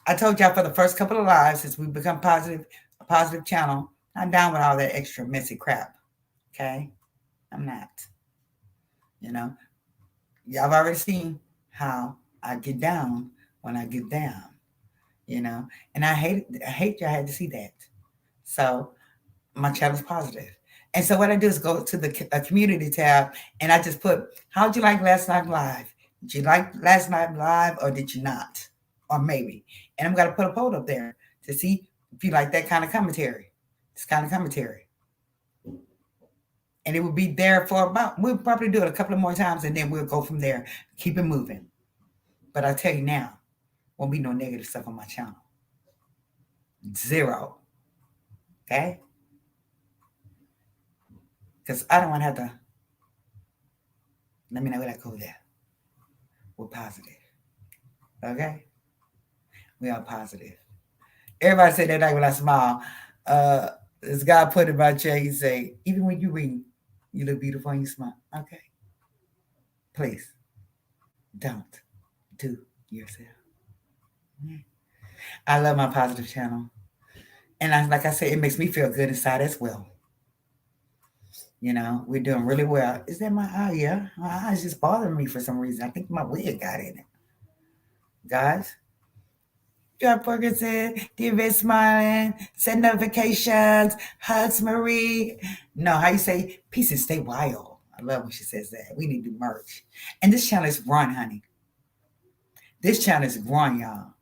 I told y'all for the first couple of lives since we become positive, a positive channel, I'm down with all that extra messy crap. Okay, I'm not. You know, y'all have already seen how I get down when I get down. You know, and I hate y'all had to see that. So my channel's positive. And so what I do is go to the community tab and I just put, how'd you like last night live? Did you like last night live or did you not? Or maybe. And I'm going to put a poll up there to see if you like that kind of commentary. This kind of commentary. And it will be there for about, we'll probably do it a couple of more times and then we'll go from there. Keep it moving. But I tell you now, won't be no negative stuff on my channel. Zero. Okay? Because I don't want to have to, let me know where that go there. We're positive. Okay? We are positive. Everybody say that night when I smile. Uh, this guy put in my chair, he say, even when you read, you look beautiful and you smile. Okay? Please, don't do yourself. I love my positive channel. And like I said, it makes me feel good inside as well. You know, we're doing really well. Is that my eye? Yeah. My eye's just bothering me for some reason. I think my wig got in it. Guys, Drop Ferguson, David smiling, send notifications, hugs Marie. No, how you say peace and stay wild. I love when she says that. We need to merch. And this channel is growing, honey. This channel is growing, y'all.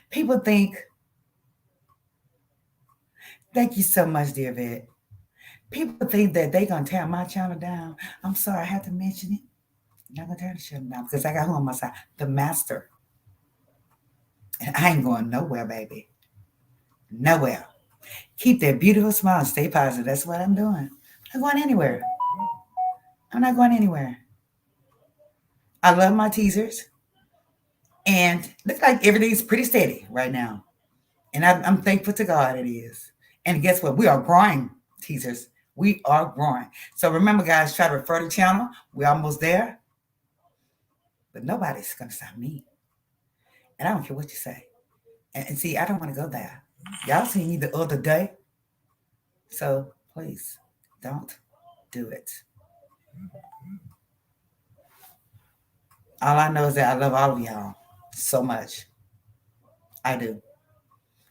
People think, thank you so much, dear Vet. People think that they gonna tear my channel down. I'm sorry, I had to mention it. I'm not gonna tear the channel down because I got who on my side? The master. And I ain't going nowhere, baby. Nowhere. Keep that beautiful smile and stay positive. That's what I'm doing. I'm not going anywhere. I'm not going anywhere. I love my teasers. And looks like everything's pretty steady right now. And I'm thankful to God it is. And guess what? We are growing, teasers. We are growing. So remember, guys, try to refer to the channel. We're almost there. But nobody's going to stop me. And I don't care what you say. And see, I don't want to go there. Y'all seen me the other day. So please don't do it. All I know is that I love all of y'all so much. I do.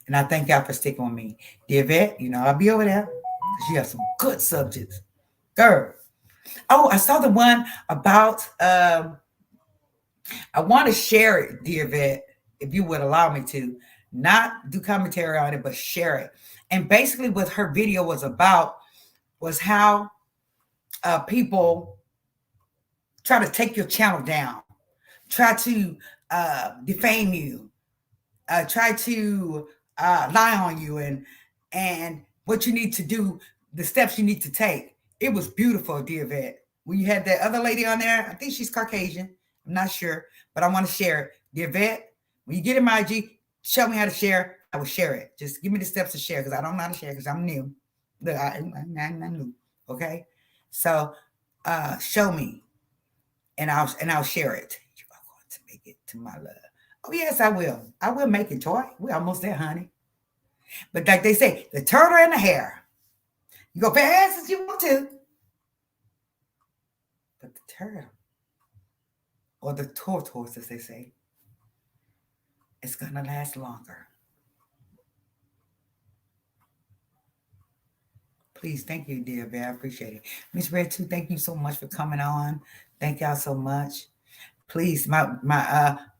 And I thank y'all for sticking with me. Dear Vet, you know I'll be over there because you have some good subjects. Girl. Oh, I saw the one about I want to share it, dear Vet, if you would allow me to. Not do commentary on it, but share it. And basically what her video was about was how people try to take your channel down, try to defame you, try to lie on you, and what you need to do, the steps you need to take. It was beautiful, dear Vet. When you had that other lady on there, I think she's Caucasian. I'm not sure, but I want to share it. Dear Vet, when you get in my IG, show me how to share. I will share it. Just give me the steps to share because I don't know how to share because I'm new. Look, I'm new. Okay, so show me, and I'll share it. You are going to make it to my love. Oh yes, I will. I will make it, Toy. We're almost there, honey. But like they say, the turtle and the hare. You go fast as you want to, but the turtle or the tortoise, as they say, it's gonna last longer. Please, thank you, dear Bear. I appreciate it. Miss Red too, thank you so much for coming on. Thank y'all so much. Please, my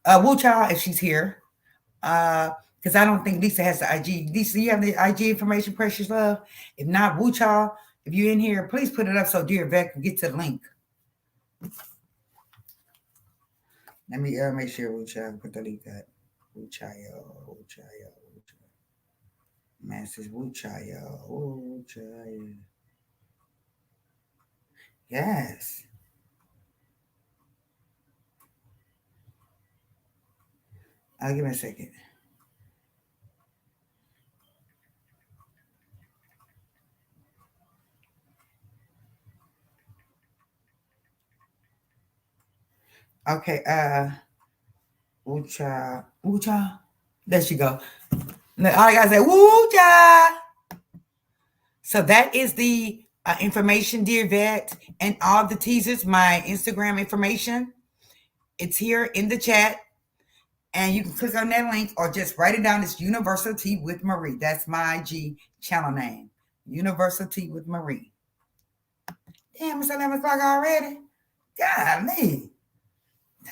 Wu Child, if she's here, because I don't think Lisa has the IG. Lisa, you have the IG information, precious love. If not, Wu Child, if you're in here, please put it up so dear Beck can get to the link. Let me make sure Wu Child put the link up. Wu Child, Wu Child, Wu Child. Masters Wu Child, Wu Child. Yes. I'll give me a second. Okay, Ucha, Ucha. There she go. All I gotta say, Ucha. So that is the information, dear vet, and all the teasers. My Instagram information. It's here in the chat, and you can click on that link or just write it down. It's Universal Tea with Marie. That's my IG channel name. Universal Tea with Marie. Damn, it's 11 o'clock already. God, me.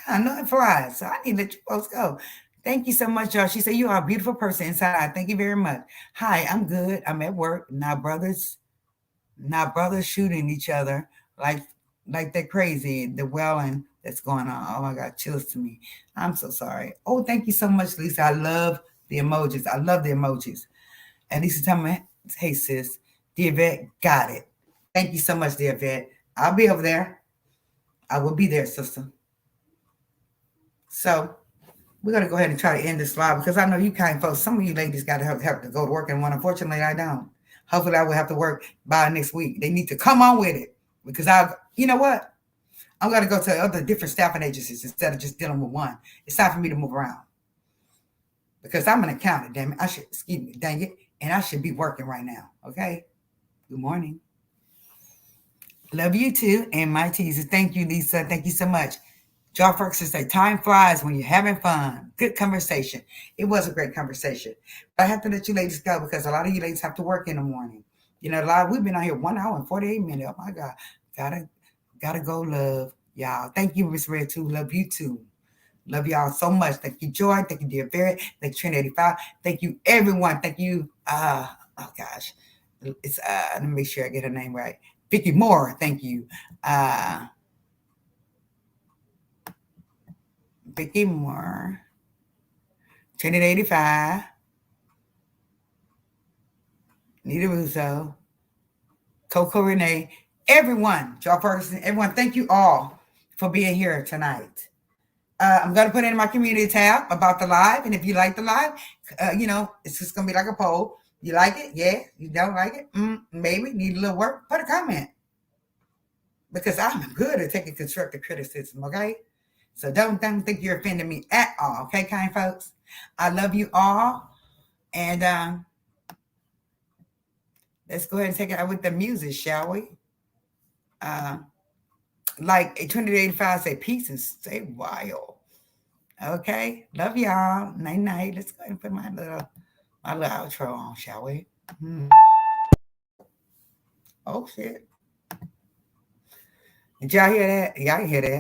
I know it flies, so I need to let you folks go. Thank you so much, y'all. She said, you are a beautiful person inside. Thank you very much. Hi, I'm good. I'm at work. Now brothers shooting each other like they're crazy. The welling that's going on. Oh my God, chills to me. I'm so sorry. Oh, thank you so much, Lisa. I love the emojis. I love the emojis. And Lisa tell me, hey sis, dear vet, got it. Thank you so much, dear vet. I'll be over there. I will be there, sister. So we're gonna go ahead and try to end this live because I know you kind folks. Some of you ladies got to have to go to work, and one unfortunately I don't. Hopefully, I will have to work by next week. They need to come on with it because you know what? I'm gonna go to other different staffing agencies instead of just dealing with one. It's time for me to move around because I'm an accountant. Damn it, I should excuse me, dang it, and I should be working right now. Okay. Good morning. Love you too, and my teaser. Thank you, Lisa. Thank you so much. Jar Ferguson say, time flies when you're having fun. Good conversation. It was a great conversation. But I have to let you ladies go because a lot of you ladies have to work in the morning. You know, we've been out here 1 hour and 48 minutes. Oh my God. Gotta go, love. Y'all. Thank you, Miss Red too. Love you too. Love y'all so much. Thank you, Joy. Thank you, dear Barrett. Thank you, Trent 85. Thank you, everyone. Thank you. Oh gosh. It's let me make sure I get her name right. Vicky Moore. Thank you. Vicky Moore. Trent 85. Nita Russo, Coco Renee, everyone, Joe Ferguson, everyone, thank you all for being here tonight. I'm going to put it in my community tab about the live. And if you like the live, it's just going to be like a poll. You like it? Yeah. You don't like it? Maybe. Need a little work? Put a comment. Because I'm good at taking constructive criticism, okay? So don't think you're offending me at all, okay, kind folks? I love you all. And let's go ahead and take it out with the music, shall we? Like a 2085 say peace and stay wild. Okay. Love y'all. Night night. Let's go ahead and put my little outro on, shall we? Oh shit. Did y'all hear that? Y'all hear that?